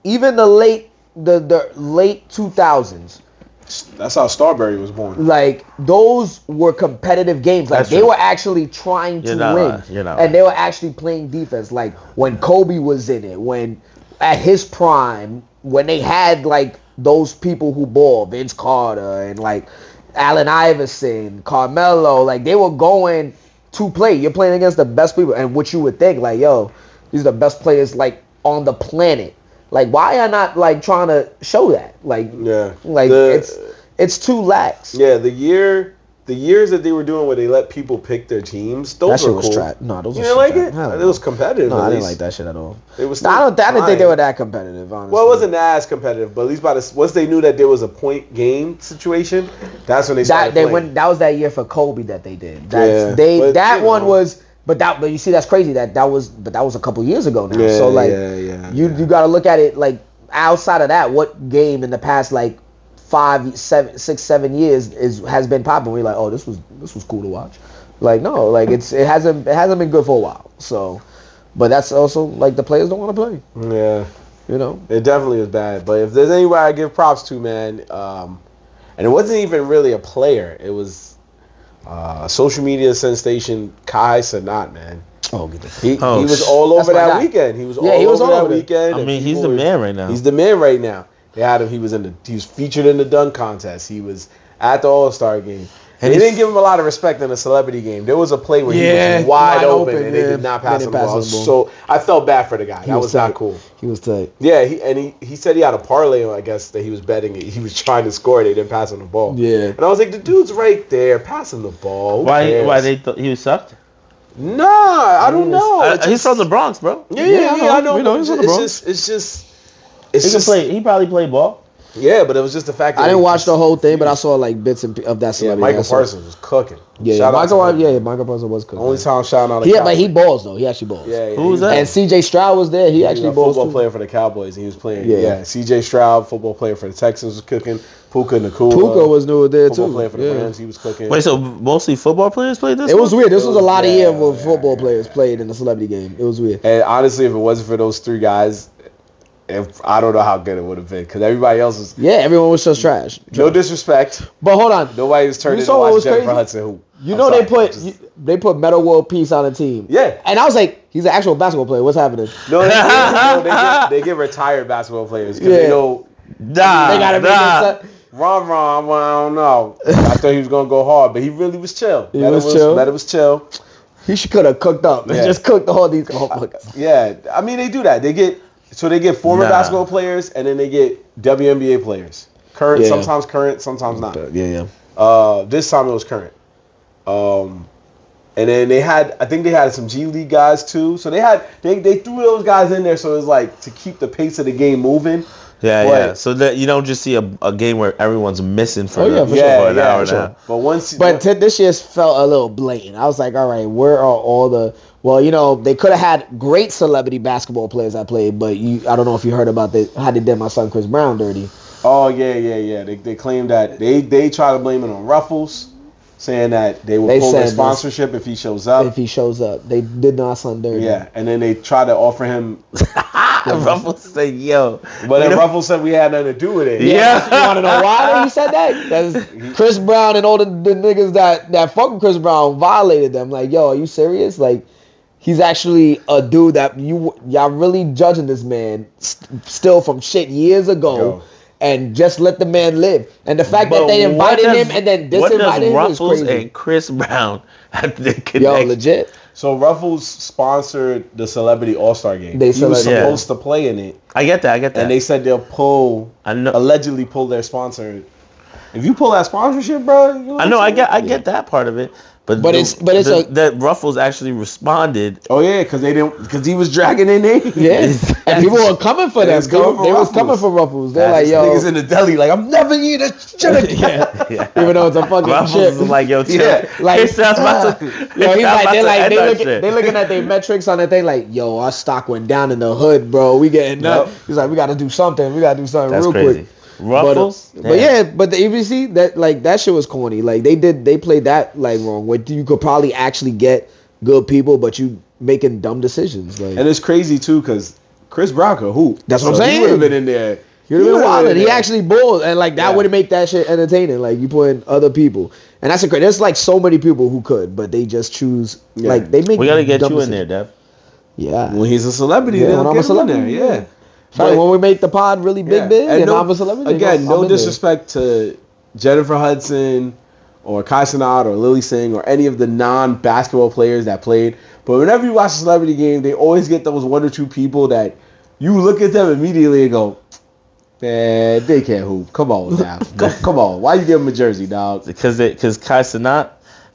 even the late 2000s, That's how Starberry was born. like, those were competitive games. Like, That's they true. were actually trying to You're not win. lying. You're not And they were actually playing defense. Like, when Kobe was in it, when at his prime, when they had, like, those people who ball, Vince Carter and, like, Allen Iverson, Carmelo, like, they were going to play. You're playing against the best people. And what you would think, like, yo, these are the best players, like, on the planet. Like, why are not, like, trying to show that? Like, Yeah. like it's too lax. Yeah, the years that they were doing where they let people pick their teams, those That shit were was cool. trash. No, those You were didn't like trash. it? Hell It no. was competitive. No, at I didn't least. like that shit at all. It was. I didn't think they fine. were that competitive, honestly. Well, it wasn't as competitive, but at least once they knew that there was a point game situation, that's when they started playing. That was that year for Kobe that they did. Yeah, but, That you one know. was, but you see, that's crazy. That was a couple years ago now. Yeah, So like, yeah. you got to look at it like outside of that. What game in the past like 5, 7, 6, 7 years has been popping? We're like, oh, this was cool to watch. Like no, like it hasn't been good for a while. So, but that's also like the players don't want to play. Yeah, You know. it definitely is bad. But if there's anybody I give props to, man, and it wasn't even really a player. It was a social media sensation, Kai Cenat, man. Oh, get the He was all That's over my that guy. weekend. He was Yeah, he was all that over it. weekend. I and mean, he's people the were- man right now. He's the man right now. They had him. He was featured in the dunk contest. He was at the All-Star game. And they didn't give him a lot of respect in the celebrity game. There was a play where he was wide open and they did not pass him the ball. So I felt bad for the guy. That was not cool. He was tight. Yeah, he said he had a parlay, I guess, that he was betting it. He was trying to score. They didn't pass him the ball. Yeah. And I was like, the dude's right there. Pass him the ball. Who cares? Why they thought he was sucked? Nah, I don't know. He's from the Bronx, bro. Yeah, I know. We know he's from the Bronx. He probably play ball. Yeah, but it was just the fact that I didn't watch the whole thing, but I saw like bits of that Yeah, celebrity. Michael I saw- Parsons was cooking. Yeah, Shout out to him. Michael Parsons was cooking. Only time shouting out. Yeah, but he balls though. He actually balls. Yeah, Who was that? And C.J. Stroud was there. He He was actually a balls football too. player for the Cowboys. And he was playing. Yeah. Yeah, C.J. Stroud, football player for the Texans, was cooking. Puka Nacua. Puka was new there football too. player for the Yeah. Rams. He was cooking. Wait, so mostly football players played this? It was one? weird. This was a lot of years Yeah, where football yeah. players played in the celebrity game. It was weird. And honestly, if it wasn't for those three guys, I don't know how good it would have been because everybody else was. Yeah, everyone was just trash. No disrespect. But hold on. Nobody was turned You into saw what watch was Jennifer crazy? Hudson. Who? You I'm know sorry, they put Metal World Peace on the team. Yeah. And I was like, he's an actual basketball player. What's happening? No, they get retired basketball players because Yeah. they know. Nah, They gotta make nah. it. Ron, I don't know. I thought he was gonna go hard, but he really was chill. Let it was chill. He could have cooked up. Yeah. Just cooked all these motherfuckers. Yeah, I mean they do that. They get former basketball players, and then they get WNBA players. Current, sometimes not. Yeah. This time it was current. And then I think they had some G League guys too. So they threw those guys in there, so it was like to keep the pace of the game moving. Yeah. So that you don't just see a game where everyone's missing for, for an hour and a half. But this year's felt a little blatant. I was like, all right, where are all the? Well, they could have had great celebrity basketball players that played, but I don't know if you heard about how they did my son Chris Brown dirty. Oh yeah. They claimed that they try to blame it on Ruffles, saying that they will pull their sponsorship if he shows up. They did my son dirty. Yeah, and then they tried to offer him. Ruffles said, "Yo," but then Ruffles said we had nothing to do with it. Yeah. You want to know why he said that? Because Chris Brown and all the niggas that fuck with Chris Brown violated them. Like, yo, are you serious? Like, he's actually a dude that y'all really judging this man still from shit years ago. Yo. And just let the man live. And the fact that they invited him and then disinvited him is crazy. And Chris Brown had the connection. Yo, legit. So Ruffles sponsored the Celebrity All-Star Game. He was supposed to play in it. I get that. And they said they'll allegedly pull their sponsor. If you pull that sponsorship, bro, I get that part of it. But that Ruffles actually responded. Oh yeah, because he was dragging their name. Yeah, and people were coming for them. They was coming for Ruffles. They're like, yo, niggas in the deli, like I'm never eating a shit again. Yeah. Even though it's a fucking Ruffles chip. is like, yo, like he's like, they looking at their metrics on that thing, like, yo, our stock went down in the hood, bro. We getting up. He's like, we got to do something. That's real crazy. Quick. Ruffles, but the ABC that shit was corny. Like they played that like wrong. Where you could probably actually get good people, but you making dumb decisions. Like, and it's crazy too because Chris Brown could hoop. That's what I'm saying. He would have been in there. He would have been wild. He actually bowled, and like that would make that shit entertaining. Like you put in other people, and that's great. There's like so many people who could, but they just choose like they make. We gotta get you in there, Dev. Yeah. When he's a celebrity, when I'm a celebrity, yeah. But when we make the pod really big, and I'm a celebrity. Again, no disrespect to Jennifer Hudson or Kai Cenat or Lily Singh or any of the non-basketball players that played. But whenever you watch a celebrity game, they always get those one or two people that you look at them immediately and go, man, they can't hoop. Come on now. Come on. Why you give them a jersey, dog? Because Kai Cenat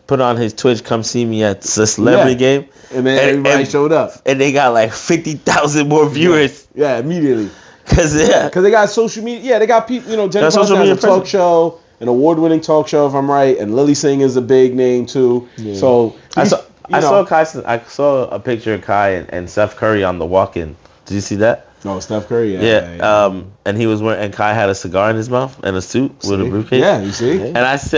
put on his Twitch, come see me at the celebrity game. And then everybody showed up. And they got like 50,000 more viewers. Yeah, immediately. Because they got social media. Yeah, they got people, Jennifer Hudson has a talk show, an award-winning talk show, if I'm right. And Lily Singh is a big name, too. Yeah. So, I saw a picture of Kai and Steph Curry on the walk-in. Did you see that? Oh, Steph Curry, yeah. And he was wearing, and Kai had a cigar in his mouth and a suit with a briefcase. Yeah, you see. And I was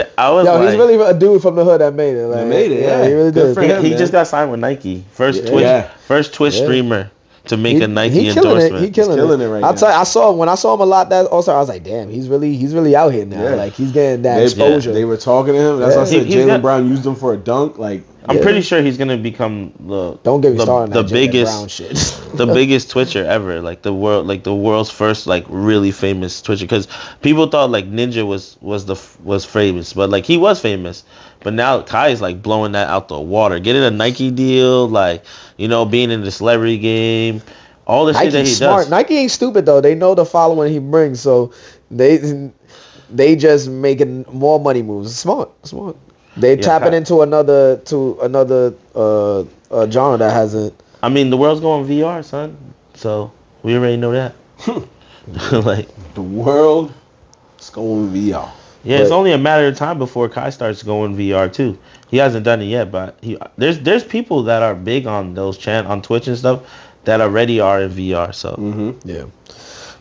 like, he's really a dude from the hood that made it. Like, yeah, he really did. He just got signed with Nike. First Twitch streamer to make a Nike endorsement. He's killing it right now. When I saw him a lot that All-Star, I was like, damn, he's really out here now. Yeah. Like he's getting that exposure. They were talking to him. That's why I said Jaylen Brown used him for a dunk. Like I'm pretty sure he's gonna become the biggest Twitcher ever, like the world's first like really famous Twitcher. Because people thought like Ninja was famous, but like he was famous, but now Kai is like blowing that out the water, getting a Nike deal, like being in the celebrity game, all the shit that he does. Nike ain't stupid though. They know the following he brings, so they just making more money moves. Smart. They tapping into another genre that hasn't. I mean, the world's going VR, son. So we already know that. Like the world is going VR. Yeah, it's only a matter of time before Kai starts going VR too. He hasn't done it yet, but there's people that are big on those on Twitch and stuff that already are in VR. So yeah,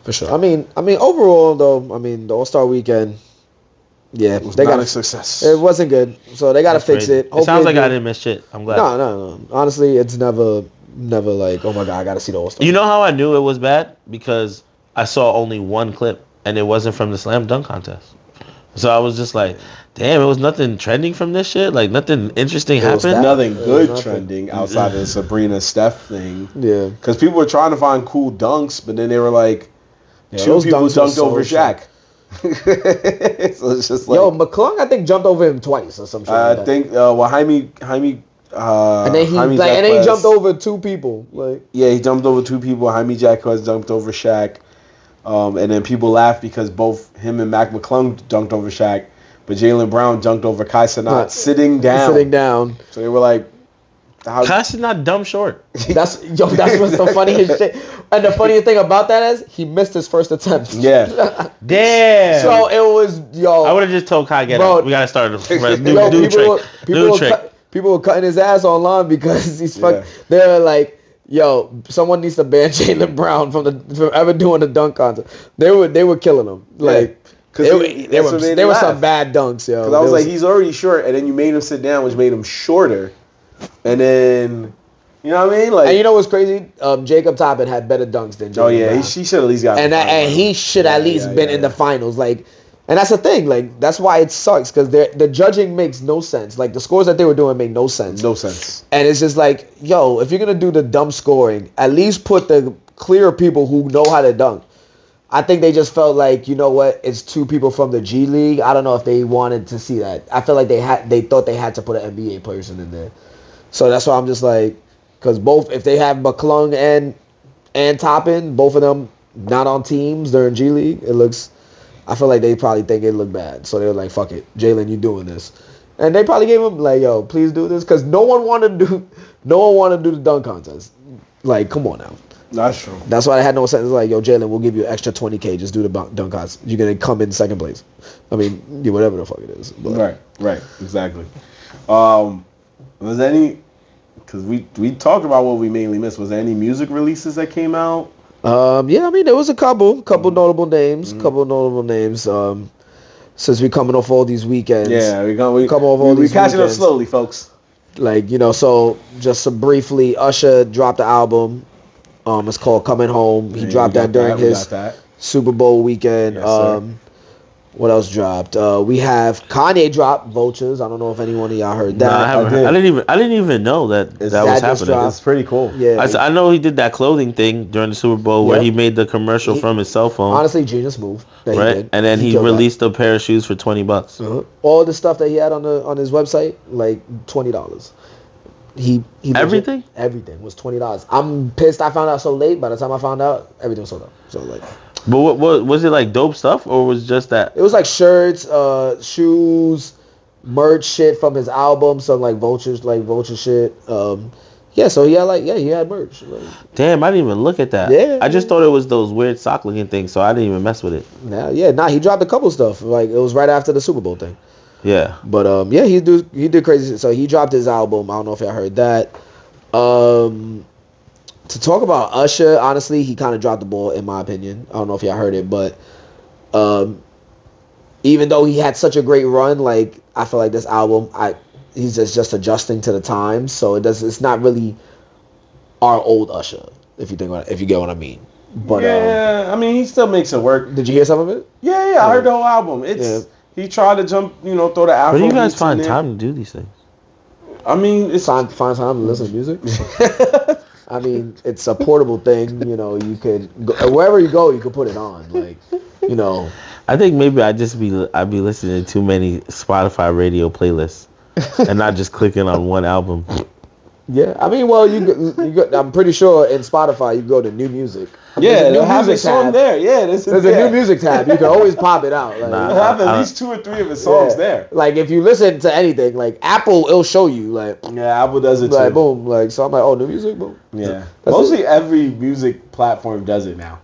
for sure. I mean, overall though, the All-Star Weekend. Yeah, they got a success. It wasn't good, so they got to fix it. Hopefully it sounds like I didn't miss shit. I'm glad. No. Honestly, it's never like, oh my god, I got to see the All-Star. You know how I knew it was bad? Because I saw only one clip, and it wasn't from the slam dunk contest. So I was just like, damn, it was nothing trending from this shit. Like nothing interesting happened. Nothing good trending outside of the Sabrina Steph thing. Yeah, because people were trying to find cool dunks, but then they were like, two people dunked over Shaq. So it's just like, Yo, McClung, I think jumped over him twice or some shit. I Like that. think Jaime And then he Jaime and then he Jaquez- jumped over 2 people. Like Yeah, he jumped over 2 people. Jaime Jaquez jumped over Shaq. And then people laughed because both him and Mac McClung dunked over Shaq, but Jaylen Brown dunked over Kai Cenat sitting down. Sitting down. So they were like, how? Kai Cenat dumb short. That's what's the funniest shit. And the funniest thing about that is he missed his first attempt. Yeah. Damn. So it was I would have just told Kai get Bro, out. We gotta start a Yo, new trick. New trick. People were cutting his ass online because he's Yeah. They were like, "Yo, someone needs to ban Jaylen Brown from ever doing a dunk contest." They were killing him. Like, they were some bad dunks, yo. Because I was like, he's already short, and then you made him sit down, which made him shorter, and then, you know what I mean? Like, and you know what's crazy? Jacob Toppin had better dunks than Jaylen oh yeah, Brown. he should at least got. And he should at least been in the finals. Like, and that's the thing. Like, that's why it sucks because the judging makes no sense. Like, the scores that they were doing make no sense. No sense. And it's just like, yo, if you're gonna do the dumb scoring, at least put the clear people who know how to dunk. I think they just felt like, you know what, it's 2 people from the G League. I don't know if they wanted to see that. I feel like they thought they had to put an NBA person in there. So that's why I'm just like, because both, if they have McClung and Toppin, both of them not on teams during G League, I feel like they probably think it looked bad. So they were like, fuck it, Jaylen, you doing this. And they probably gave him like, yo, please do this, because no one wanted to do the dunk contest. Like, come on now. That's true. That's why I had no sense. Like, yo, Jaylen, we'll give you an extra $20K. Just do the dunk contest. You're gonna come in second place. I mean, whatever the fuck it is. But. Right, exactly. Was there any? Because we talked about what we mainly missed. Was there any music releases that came out? Yeah, I mean, there was a couple notable names. Since we coming off all these weekends. Yeah, we coming off all these catching weekends. up slowly, folks. Like, so just so briefly, Usher dropped the album. It's called Coming Home. He dropped that during his Super Bowl weekend. Yes, what else dropped? We have Kanye dropped Vultures. I don't know if any one of y'all heard that. No, I haven't heard. I didn't even know that was happening. dropped. It's pretty cool. Yeah, I know he did that clothing thing during the Super Bowl where Yep. he made the commercial from his cell phone. honestly, genius move. That right, he did. and then he killed that. released a pair of shoes for $20. All the stuff that he had on his website, like $20. He Everything? Everything was $20. I'm pissed. I found out so late. By the time I found out, everything was sold out. So like, But what was it, like dope stuff, or was just that? it was like shirts, shoes, merch shit from his album, some like vulture shit. Yeah, so he had merch. Like, Damn, I didn't even look at that. Yeah. I just thought it was those weird sock looking things, so I didn't even mess with it. he dropped a couple stuff. Like, it was right after the Super Bowl thing. Yeah. But he did crazy shit. So he dropped his album. I don't know if y'all heard that. To talk about Usher, honestly, he kind of dropped the ball in my opinion. I don't know if y'all heard it, but even though he had such a great run, like, I feel like this album, he's just adjusting to the times. So it's not really our old Usher, if you get what I mean. But yeah, I mean, he still makes it work. did you hear some of it? Yeah, I heard the whole album. He tried to jump, throw the Afro. Where do you guys beats find in there. time to do these things? I mean, it's Find time to listen to music. I mean, it's a portable thing. You could go, wherever you go, you could put it on. Like, I think maybe I'd be listening to too many Spotify radio playlists and not just clicking on one album. Yeah, I mean, well, I'm pretty sure in Spotify you go to new music. Yeah, There's a they'll have a song there. Yeah, there's a new music tab. You can always pop it out. Like, Nah. They'll have at least 2 or 3 of his songs there. Like, if you listen to anything, like Apple, it'll show you. Like, Yeah, Apple does it too. like boom. Like, so I'm like, oh, new music, boom. Yeah, That's mostly every music platform does it now.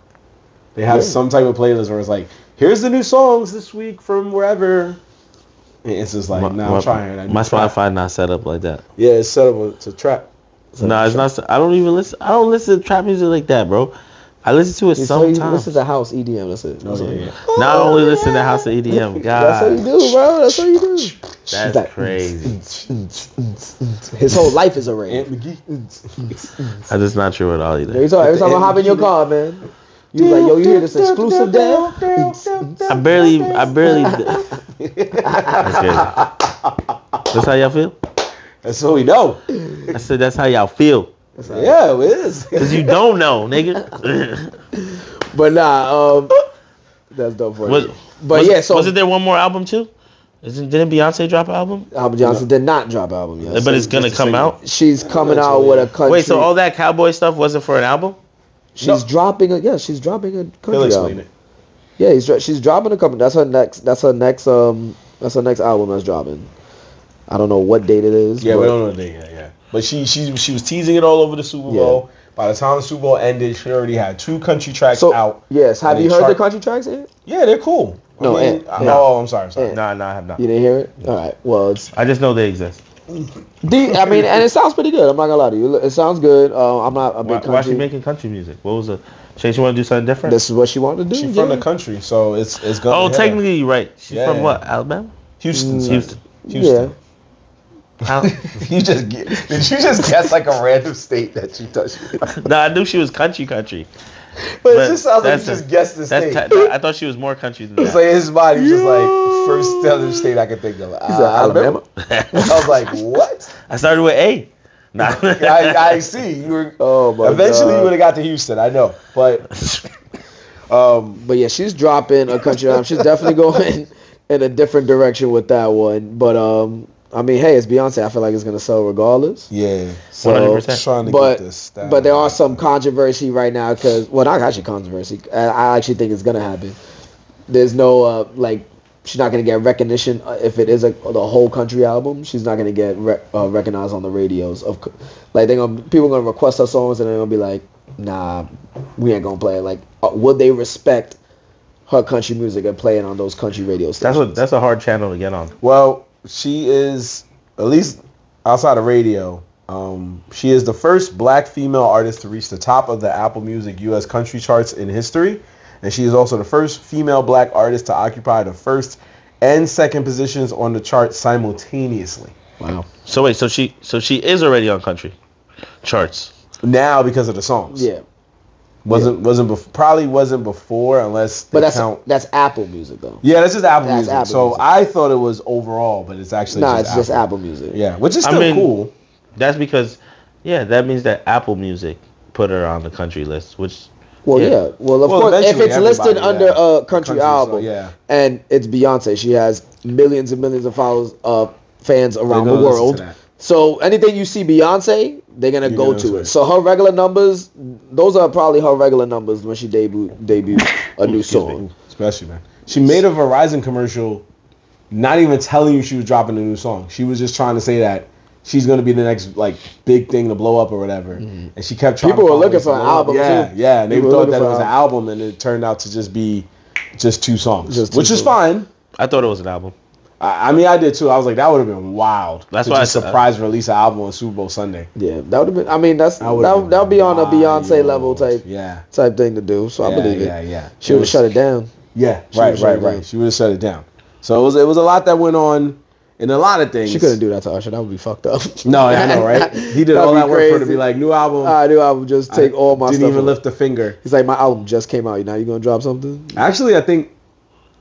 They have some type of playlist where it's like, here's the new songs this week from wherever. And it's just like, I'm trying. My Spotify not set up like that. Yeah, it's set up to trap. No, it's not. I don't even listen. I don't listen to trap music like that, bro. I listen to it sometimes. Listen to house EDM. That's it. Now I only listen to house of EDM. God, That's what you do, bro. That's what you do. that's like, crazy. His whole life is a rave. Aunt McGee. That's just not true at all either. Every time I hop in your car, man, you like, yo, you hear this exclusive damn? I barely. That's crazy. That's how y'all feel? That's what we know. I said that's how y'all feel. Yeah, it is. Cause you don't know, nigga. But nah, That's dope for Was, you. But so wasn't there one more album too? Didn't Beyonce drop an album? Albert Johnson did not drop an album yet. But it's gonna come out. She's coming out with a country. Wait, so all that cowboy stuff wasn't for an album? She's dropping a she's dropping a country album. It. Yeah, she's dropping a couple. That's her next album that's dropping. I don't know what date it is. Yeah, we don't know the date yet. Yeah, but she was teasing it all over the Super Bowl. By the time the Super Bowl ended, she already had 2 country tracks out. Yes, have you heard the country tracks? Yeah, they're cool. No, oh, I'm sorry. No, I have not. You didn't hear it? All right. Well, I just know they exist. I mean, and it sounds pretty good. I'm not gonna lie to you. It sounds good. I'm not a big country. Why is she making country music? What was it? She want to do something different? This is what she wanted to do. She's from the country, so it's gonna. Oh, technically, you're right. She's from what? Alabama? Houston. Yeah. Did you just guess like a random state that she touched? No, I knew she was country. But it just sounds like you just guessed the state. I thought she was more country than that. It's like his body just like first other state I could think of. Alabama. I was like, what? I started with A. Nah. I see. You were. Oh my Eventually, God. you would have got to Houston. I know, but. But yeah, she's dropping a country album. She's definitely going in a different direction with that one. But I mean, hey, it's Beyonce. I feel like it's gonna sell regardless. Yeah, 100%. Trying to get this. But there are some controversy right now because, well, not actually controversy. I actually think it's gonna happen. There's no she's not gonna get recognition if it is the whole country album. She's not gonna get recognized on the radios. People gonna request her songs and they're gonna be like, nah, we ain't gonna play it. Like, would they respect her country music and play it on those country radio stations? That's a hard channel to get on. Well, she is, at least outside of radio, she is the first black female artist to reach the top of the Apple Music U.S. country charts in history. And she is also the first female black artist to occupy the first and second positions on the chart simultaneously. Wow. So wait, so she is already on country charts. Now because of the songs. Yeah. Probably wasn't before unless they count. That's Apple Music though. Yeah, that's just Apple Music. Apple so Music. I thought it was overall, but it's actually just Apple Music. Yeah, which is still cool. That's because, that means that Apple Music put her on the country list, which. Well, yeah. Well, of course, if it's listed under a country album, so, and it's Beyonce, she has millions and millions of followers, fans around the world. So anything you see Beyonce, they're gonna go to it. So her regular numbers, those are probably her regular numbers when she debuted a new song. Especially, man. She made a Verizon commercial, not even telling you she was dropping a new song. She was just trying to say that she's gonna be the next big thing to blow up or whatever. Mm-hmm. And she kept trying. People were looking for an album too. Yeah. And they thought that it was an album, and it turned out to just be 2 songs, which is fine. I thought it was an album. I mean, I did too. I was like, that would have been wild. That's why I surprise release an album on Super Bowl Sunday. Yeah, that would have been. I mean, that would be on a Beyonce level type thing to do. So I believe it. Yeah. She would have shut it down. Yeah, right. She would have shut it down. So it was a lot that went on in a lot of things. She couldn't do that to Usher. That would be fucked up. No, I know, right? He did all that work for her to be like, new album. New album. Just take all my stuff. Didn't even lift a finger. He's like, my album just came out. Now you gonna drop something? Actually,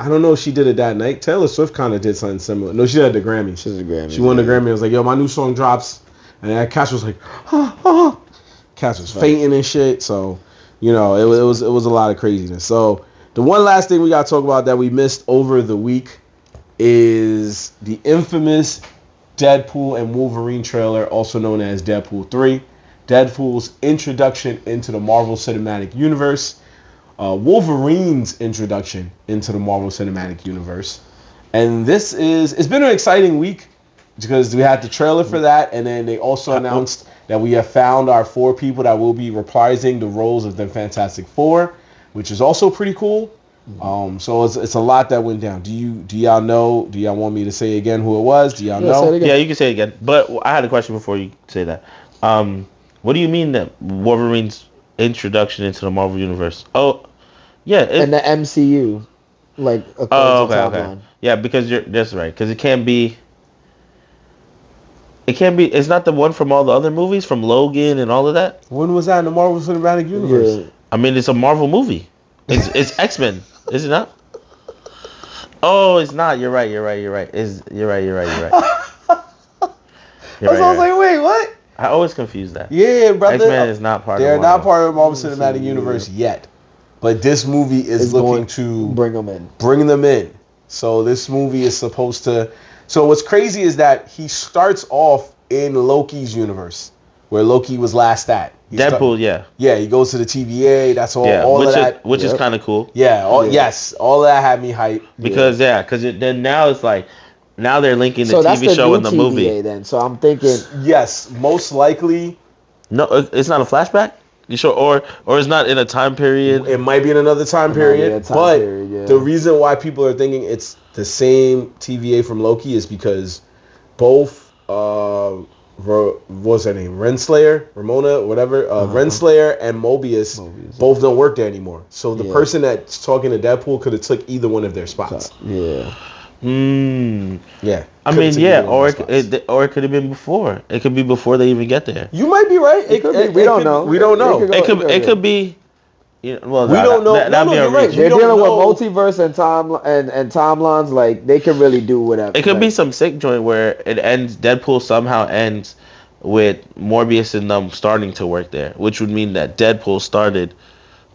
I don't know if she did it that night. Taylor Swift kind of did something similar. No, she did the Grammy. She did the Grammy. She won the Grammy. I was like, yo, my new song drops. And Cash was like, Cash was fainting and shit. So, it was a lot of craziness. So, the one last thing we got to talk about that we missed over the week is the infamous Deadpool and Wolverine trailer, also known as Deadpool 3. Deadpool's introduction into the Marvel Cinematic Universe. Wolverine's introduction into the Marvel Cinematic Universe. And it's been an exciting week because we had the trailer for that, and then they also announced that we have found our 4 people that will be reprising the roles of the Fantastic Four, which is also pretty cool. So it's a lot that went down. Do y'all know? Do y'all want me to say again who it was? Do y'all know? Yeah, you can say it again. But I had a question before you say that. What do you mean that Wolverine's introduction into the Marvel Universe? Oh, yeah. And the MCU, like okay. Yeah, because that's right. Because it can't be. It's not the one from all the other movies, from Logan and all of that. When was that in the Marvel Cinematic Universe? Yeah. I mean, it's a Marvel movie. It's X-Men, is it not? Oh, it's not. You're right. You're right. You're right. You're right. I was like, wait, what? I always confuse that. Yeah, brother. X-Men is not part. They're of Marvel. not part of the Marvel Cinematic Universe yet. but this movie is looking to bring them in. Bring them in. So this movie is supposed to. So what's crazy is that he starts off in Loki's universe, where Loki was last at. Deadpool, yeah. Yeah, he goes to the TVA. That's all. Yeah, all of that, which is kind of cool. Yeah. Yes. All of that had me hyped. Because then now it's like, now they're linking the So that's TV the show new and the TVA movie. then. So I'm thinking. Yes, most likely. No, it's not a flashback. You sure, or it's not in a time period. It might be in another time period, the reason why people are thinking it's the same TVA from Loki is because both what's her name, Ramona, whatever, Renslayer and Mobius both don't work there anymore. So the person that's talking to Deadpool could have took either one of their spots. Yeah. Yeah. I mean, yeah, or it could have been before. It could be before they even get there. You might be right. It could be. We don't know. We don't know. It could be. You know, well, we don't know. That'd be a right. They're dealing with multiverse and timelines. Like they can really do whatever. It could be some sick joint where it ends. Deadpool somehow ends with Morbius and them starting to work there, which would mean that Deadpool started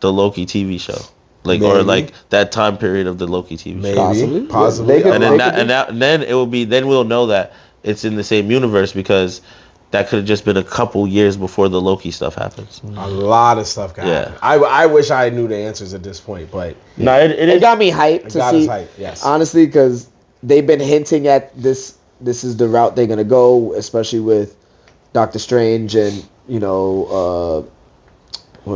the Loki TV show. Or that time period of the Loki TV show. Possibly. And then it will be. Then we'll know that it's in the same universe because that could have just been a couple years before the Loki stuff happens. A lot of stuff got happened. I wish I knew the answers at this point, but no, it got me hyped to see. Yes, honestly, because they've been hinting at this. This is the route they're gonna go, especially with Doctor Strange and what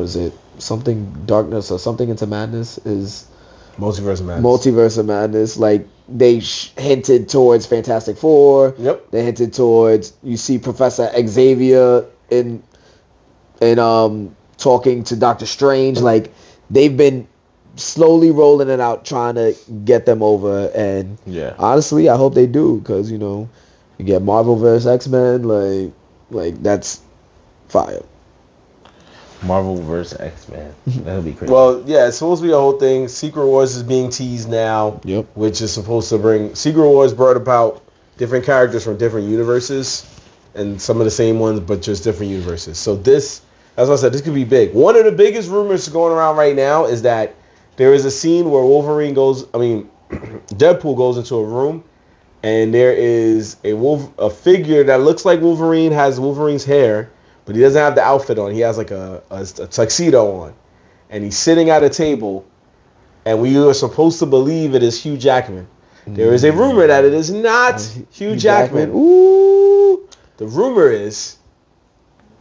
is it? Something Darkness or something into Madness is Multiverse of Madness. Multiverse of Madness. Like they hinted towards Fantastic Four. Yep. They hinted towards you see Professor Xavier in talking to Doctor Strange. Like they've been slowly rolling it out, trying to get them over. And honestly, I hope they do because you get Marvel vs. X-Men. Like that's fire. Marvel vs. X-Men. That'll be crazy. Well, yeah, it's supposed to be a whole thing. Secret Wars is being teased now. Yep. Which is supposed to bring... Secret Wars brought about different characters from different universes. And some of the same ones, but just different universes. So this... As I said, this could be big. One of the biggest rumors going around right now is that there is a scene where Deadpool goes into a room. And there is a figure that looks like Wolverine, has Wolverine's hair... But he doesn't have the outfit on. He has like a tuxedo on. And he's sitting at a table. And we are supposed to believe it is Hugh Jackman. There is a rumor that it is not Hugh Jackman. Ooh. The rumor is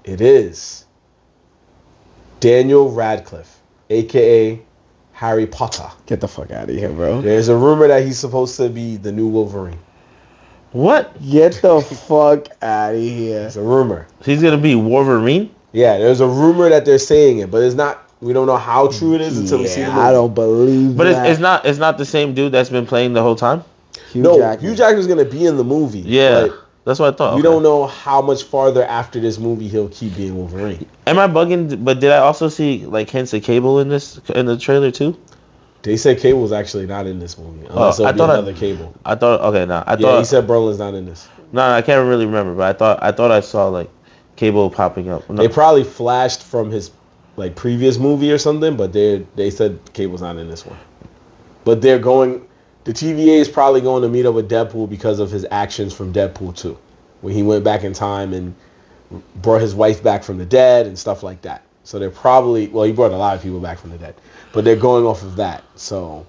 it is Daniel Radcliffe, a.k.a. Harry Potter. Get the fuck out of here, bro. There's a rumor that he's supposed to be the new Wolverine. What? Get the fuck out of here. It's a rumor. He's gonna be Wolverine? Yeah, there's a rumor that they're saying it, but it's not. We don't know how true it is until we see the movie. I don't believe but that. It's not the same dude that's been playing the whole time? Hugh Jackman's gonna be in the movie. Yeah, that's what I thought. We don't know how much farther after this movie he'll keep being Wolverine. Am I bugging? But did I also see hints of Cable in the trailer too? They said Cable's actually not in this movie. Unless it'll be another Cable. I thought, okay, no. He said Brolin's not in this. No, I can't really remember, but I thought I saw, Cable popping up. No. They probably flashed from his, previous movie or something, but they said Cable's not in this one. But the TVA is probably going to meet up with Deadpool because of his actions from Deadpool 2. When he went back in time and brought his wife back from the dead and stuff like that. So they're probably, he brought a lot of people back from the dead. But they're going off of that, so.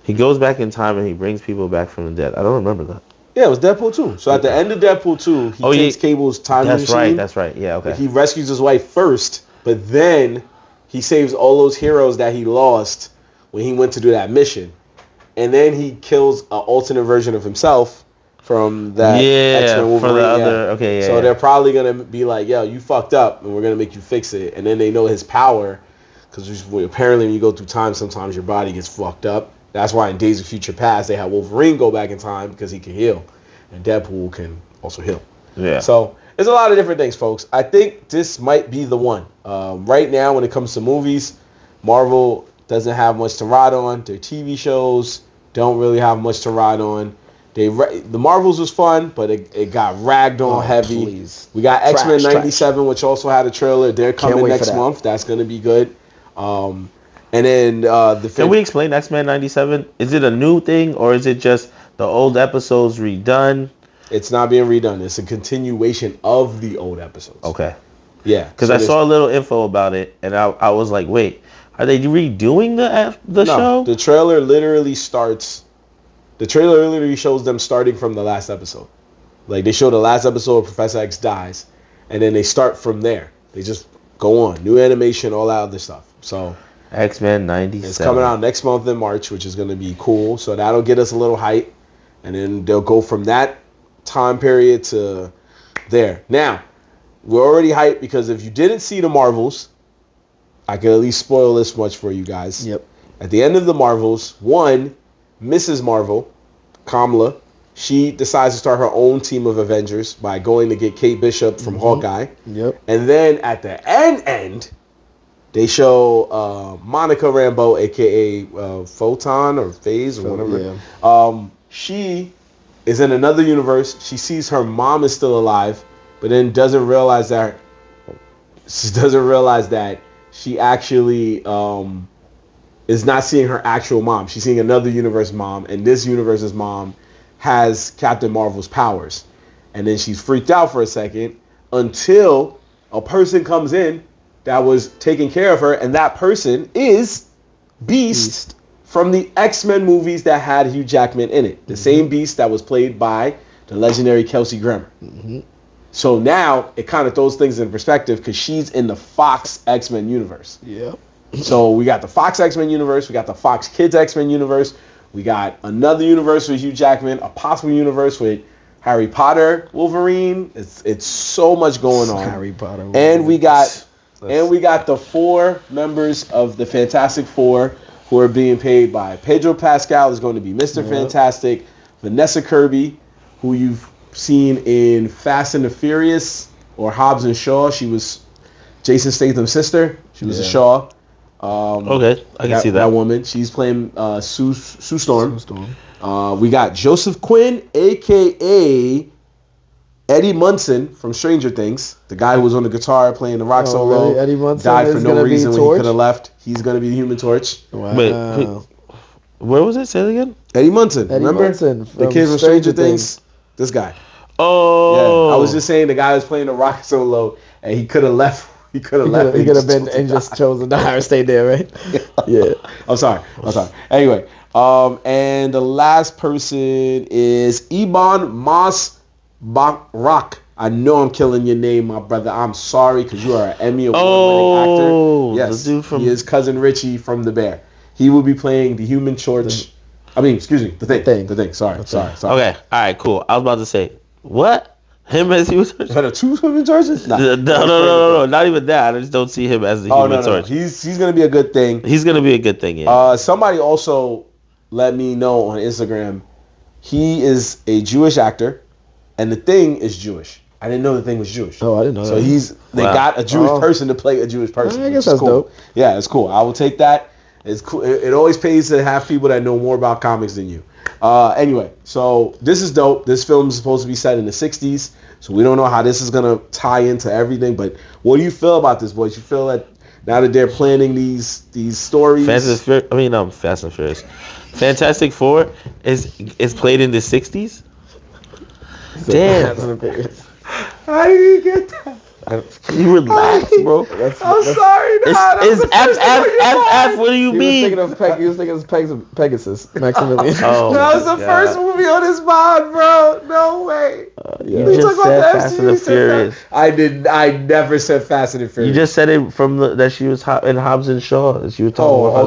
He goes back in time and he brings people back from the dead. I don't remember that. Yeah, it was Deadpool 2. So at the end of Deadpool 2, he takes Cable's time machine. That's right. Yeah, okay. He rescues his wife first, but then he saves all those heroes that he lost when he went to do that mission. And then he kills an alternate version of himself from that X-Men Wolverine. So they're probably going to be like, yo, you fucked up, and we're going to make you fix it. And then they know his power. Because apparently when you go through time, sometimes your body gets fucked up. That's why in Days of Future Past, they had Wolverine go back in time because he can heal. And Deadpool can also heal. Yeah. So there's a lot of different things, folks. I think this might be the one. Right now, when it comes to movies, Marvel doesn't have much to ride on. Their TV shows don't really have much to ride on. The Marvels was fun, but it got ragged on heavy. Please. We got X-Men 97, which also had a trailer. They're coming next month. That's going to be good. And then Can we explain X-Men 97? Is it a new thing or is it just the old episodes redone? It's not being redone. It's a continuation of the old episodes. Okay. Yeah. Because I saw a little info about it, and I was like, wait, are they redoing the show? The trailer literally starts. The trailer literally shows them starting from the last episode. Like, they show the last episode, Professor X dies, and then they start from there. They just go on. New animation, all that other stuff. So X-Men 97. It's coming out next month in March, which is going to be cool. So that'll get us a little hype. And then they'll go from that time period to there. Now, we're already hyped because if you didn't see the Marvels, I can at least spoil this much for you guys. Yep. At the end of the Marvels, Mrs. Marvel, Kamala, she decides to start her own team of Avengers by going to get Kate Bishop from Hawkeye. Yep. And then at the end, they show Monica Rambeau, a.k.a. Photon or Phase or whatever. Yeah. She is in another universe. She sees her mom is still alive, but then doesn't realize that she actually is not seeing her actual mom. She's seeing another universe mom, and this universe's mom has Captain Marvel's powers. And then she's freaked out for a second until a person comes in that was taking care of her, and that person is Beast from the X-Men movies that had Hugh Jackman in it. The same Beast that was played by the legendary Kelsey Grammer. So now it kind of throws things in perspective because she's in the Fox X-Men universe. Yep. So we got the Fox X-Men universe, we got the Fox Kids X-Men universe, we got another universe with Hugh Jackman, a possible universe with Harry Potter, Wolverine. It's so much going on. Harry Potter. Wolverine. And we got the 4 members of the Fantastic Four who are being paid by Pedro Pascal is going to be Mr. Fantastic, Vanessa Kirby, who you've seen in Fast and the Furious or Hobbs and Shaw. She was Jason Statham's sister. She was a Shaw. Okay, I can see that woman. She's playing Sue Storm. We got Joseph Quinn, a.k.a. Eddie Munson from Stranger Things, the guy who was on the guitar playing the rock solo. Really? Eddie Munson died for no reason when he could have left. He's going to be the Human Torch. Wow. Wait, where was it? Say it again. Eddie Munson. Remember? Munson The kid from Stranger Things? This guy. Oh. Yeah, I was just saying the guy was playing the rock solo and he could have left. He could have left. He could have been and just chosen to die or stay there, right? Yeah. I'm sorry. Anyway, and the last person is Ebon Moss-Bachrach. I know I'm killing your name, my brother. I'm sorry because you are an Emmy award-winning actor. Yes, the dude from... he is Cousin Richie from The Bear. He will be playing the Human Torch. The thing. Sorry. Okay. All right. Cool. I was about to say what? Him as Human Torch? Are there 2 Human Torches? No. Not even that. I just don't see him as the Human Torch. No. He's gonna be a good thing. He's gonna be a good thing. Yeah. Somebody also let me know on Instagram. He is a Jewish actor, and the Thing is Jewish. I didn't know the Thing was Jewish. Oh, I didn't know that. So they got a Jewish person to play a Jewish person. I guess that's cool. dope. Yeah, it's cool. I will take that. It's cool. It always pays to have people that know more about comics than you. Anyway, so this is dope. This film is supposed to be set in the 60s, so we don't know how this is going to tie into everything. But what do you feel about this, boys? You feel that now that they're planning these stories? Fast and Furious. Fantastic Four is played in the 60s? Damn. How did you get that? You relax, bro. I'm sorry. It's FFF. What do you mean? He was thinking of Pegasus, Maximilian. Oh, that was the first movie on his mind, bro. No way. You just said Fast and the Furious. I never said Fast and the Furious. You just said it from that she was in Hobbs and Shaw. That you were talking about.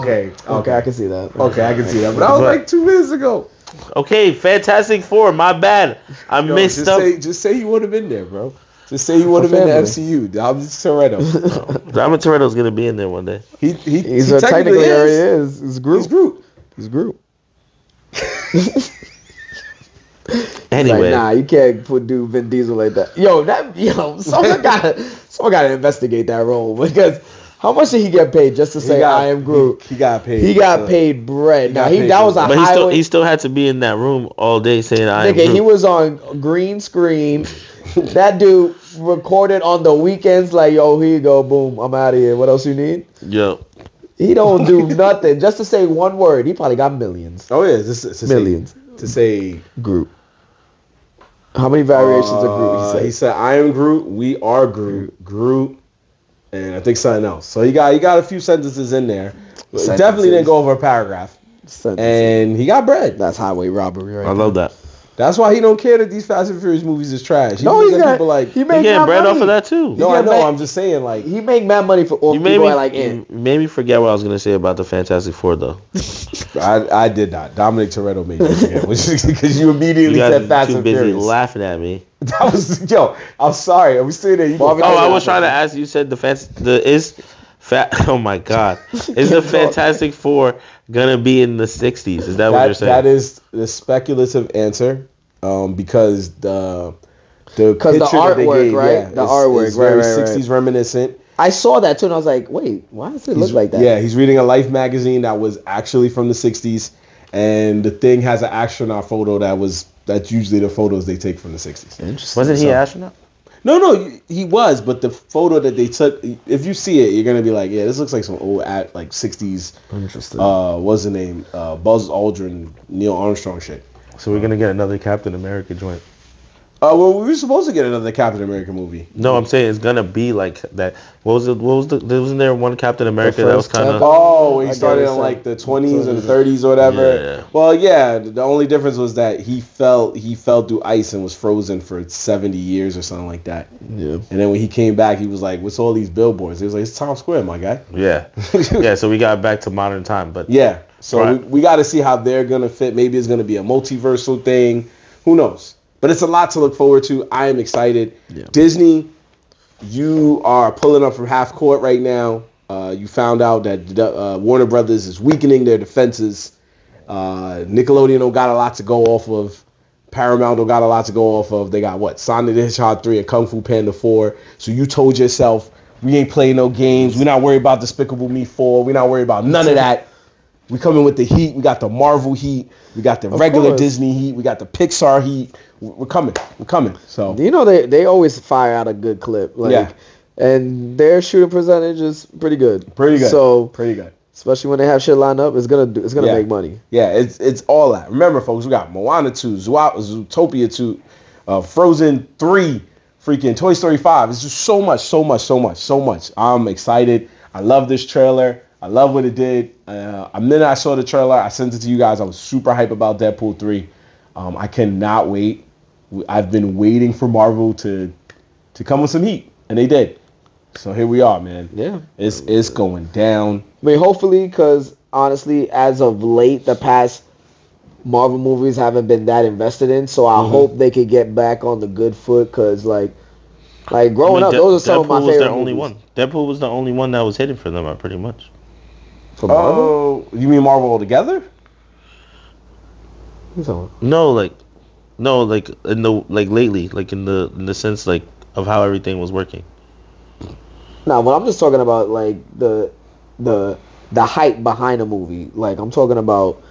Okay, I can see that. Okay, I can see that. But that was like 2 minutes ago. Okay, Fantastic Four. My bad. I messed up. Just say you would have been there, bro. Just say you would have been in the MCU. Diamond Toretto. Diamond Toretto's gonna be in there one day. He technically already is. He's Groot. Anyway, like, you can't do Vin Diesel like that. Someone gotta investigate that role because how much did he get paid just to say I am Groot? He got paid. He got paid bread. He still had to be in that room all day saying I am Groot. He was on green screen. That dude recorded on the weekends like, yo, here you go, boom, I'm out of here. What else you need? Yo. He don't do nothing. Just to say one word, he probably got millions. Oh yeah, this Millions. To say Groot. How many variations of Groot he said? I am Groot. We are Groot. Groot, and I think something else. So he got a few sentences in there. Definitely didn't go over a paragraph. And he got bread. That's highway robbery, right? I love that. That's why he don't care that these Fast and Furious movies is trash. No, he's got people like he make getting bread money. off of that too. No, I know. I'm just saying, like he make mad money for all people like it. Made me forget what I was gonna say about the Fantastic Four though. I did not. Dominic Toretto made me forget because you immediately said Fast and Furious. Too busy laughing at me. That was I'm sorry. Are we still there? I was trying to ask. You said oh my God! Is the Fantastic Four gonna be in the 60s? Is that what you're saying? That is the speculative answer, because the artwork, right? Yeah, the artwork, is very 60s reminiscent. I saw that too, and I was like, wait, why does it look like that? Yeah, he's reading a Life magazine that was actually from the 60s, and the thing has an astronaut photo that's usually the photos they take from the 60s. Interesting. Wasn't he an astronaut? No, he was, but the photo that they took, if you see it, you're gonna be like, yeah, this looks like some old 60s. Interesting. What's the name? Buzz Aldrin, Neil Armstrong shit. So we're gonna get another Captain America joint. Well, we were supposed to get another Captain America movie. No, I'm saying it's gonna be like that. Wasn't there one Captain America that was kind of? Oh, he started in like the 20s and 30s or whatever. Yeah. Well, yeah. The only difference was that he fell through ice and was frozen for 70 years or something like that. Yeah. And then when he came back, he was like, "What's all these billboards?" He was like, "It's Times Square, my guy." Yeah. Yeah. So we got back to modern time, but yeah. So right. we got to see how they're gonna fit. Maybe it's gonna be a multiversal thing. Who knows? But it's a lot to look forward to. I am excited. Yeah. Disney, you are pulling up from half court right now. You found out that Warner Brothers is weakening their defenses. Nickelodeon don't got a lot to go off of. Paramount don't got a lot to go off of. They got what? Sonic the Hedgehog 3 and Kung Fu Panda 4. So you told yourself, we ain't playing no games. We're not worried about Despicable Me 4. We're not worried about none of that. We coming with the heat. We got the Marvel heat. We got the regular Disney heat. We got the Pixar heat. We're coming. So they always fire out a good clip. And their shooting percentage is pretty good. So pretty good. Especially when they have shit lined up, it's gonna make money. Yeah, it's all that. Remember, folks, we got Moana 2, Zootopia 2, Frozen 3, freaking Toy Story 5. It's just so much. I'm excited. I love this trailer. I love what it did. Then I saw the trailer. I sent it to you guys. I was super hype about Deadpool 3. I cannot wait. I've been waiting for Marvel to come with some heat, and they did. So here we are, man. Yeah. It's going down. I mean, hopefully, because honestly, as of late, the past Marvel movies haven't been that invested in. So I hope they could get back on the good foot, because like growing up, those are some of my favorite movies. Deadpool was the only one that was hidden for them, pretty much. For Marvel? You mean Marvel altogether? No, like in the lately, like in the sense like of how everything was working. No, but I'm just talking about like the hype behind a movie. Like I'm talking about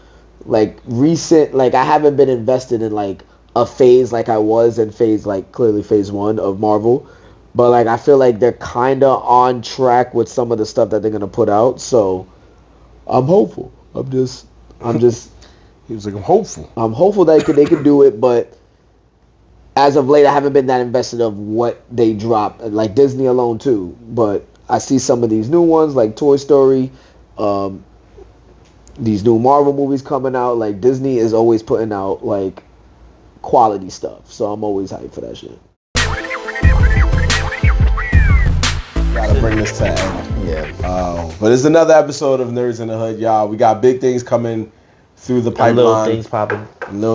like recent. Like I haven't been invested in like a phase like I was in phase clearly phase 1 of Marvel, but like I feel like they're kind of on track with some of the stuff that they're gonna put out. So I'm hopeful. I'm just. He was like, I'm hopeful. I'm hopeful that they could do it, but as of late, I haven't been that invested of what they drop, like Disney alone too. But I see some of these new ones, like Toy Story, these new Marvel movies coming out. Like Disney is always putting out like quality stuff, so I'm always hyped for that shit. Gotta bring this to an end. Yeah. But it's another episode of Nerds in the Hood, y'all. We got big things coming through the pipeline. Little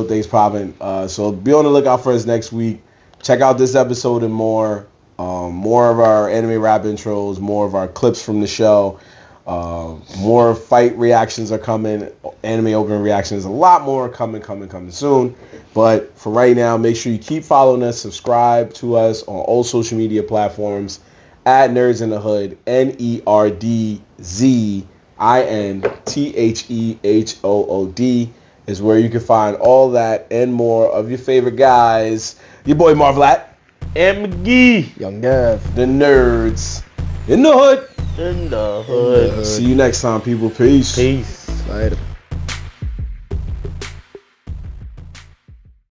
things popping. So be on the lookout for us next week. Check out this episode and more. More of our anime rap intros, more of our clips from the show. More fight reactions are coming. Anime opening reactions. A lot more coming soon. But for right now, make sure you keep following us. Subscribe to us on all social media platforms at Nerds in the Hood. NERDZINTHEHOOD is where you can find all that and more of your favorite guys. Your boy Marv and McGee. Young Dev. The Nerds in the Hood. In the hood. See you next time, people. Peace. Peace. Later.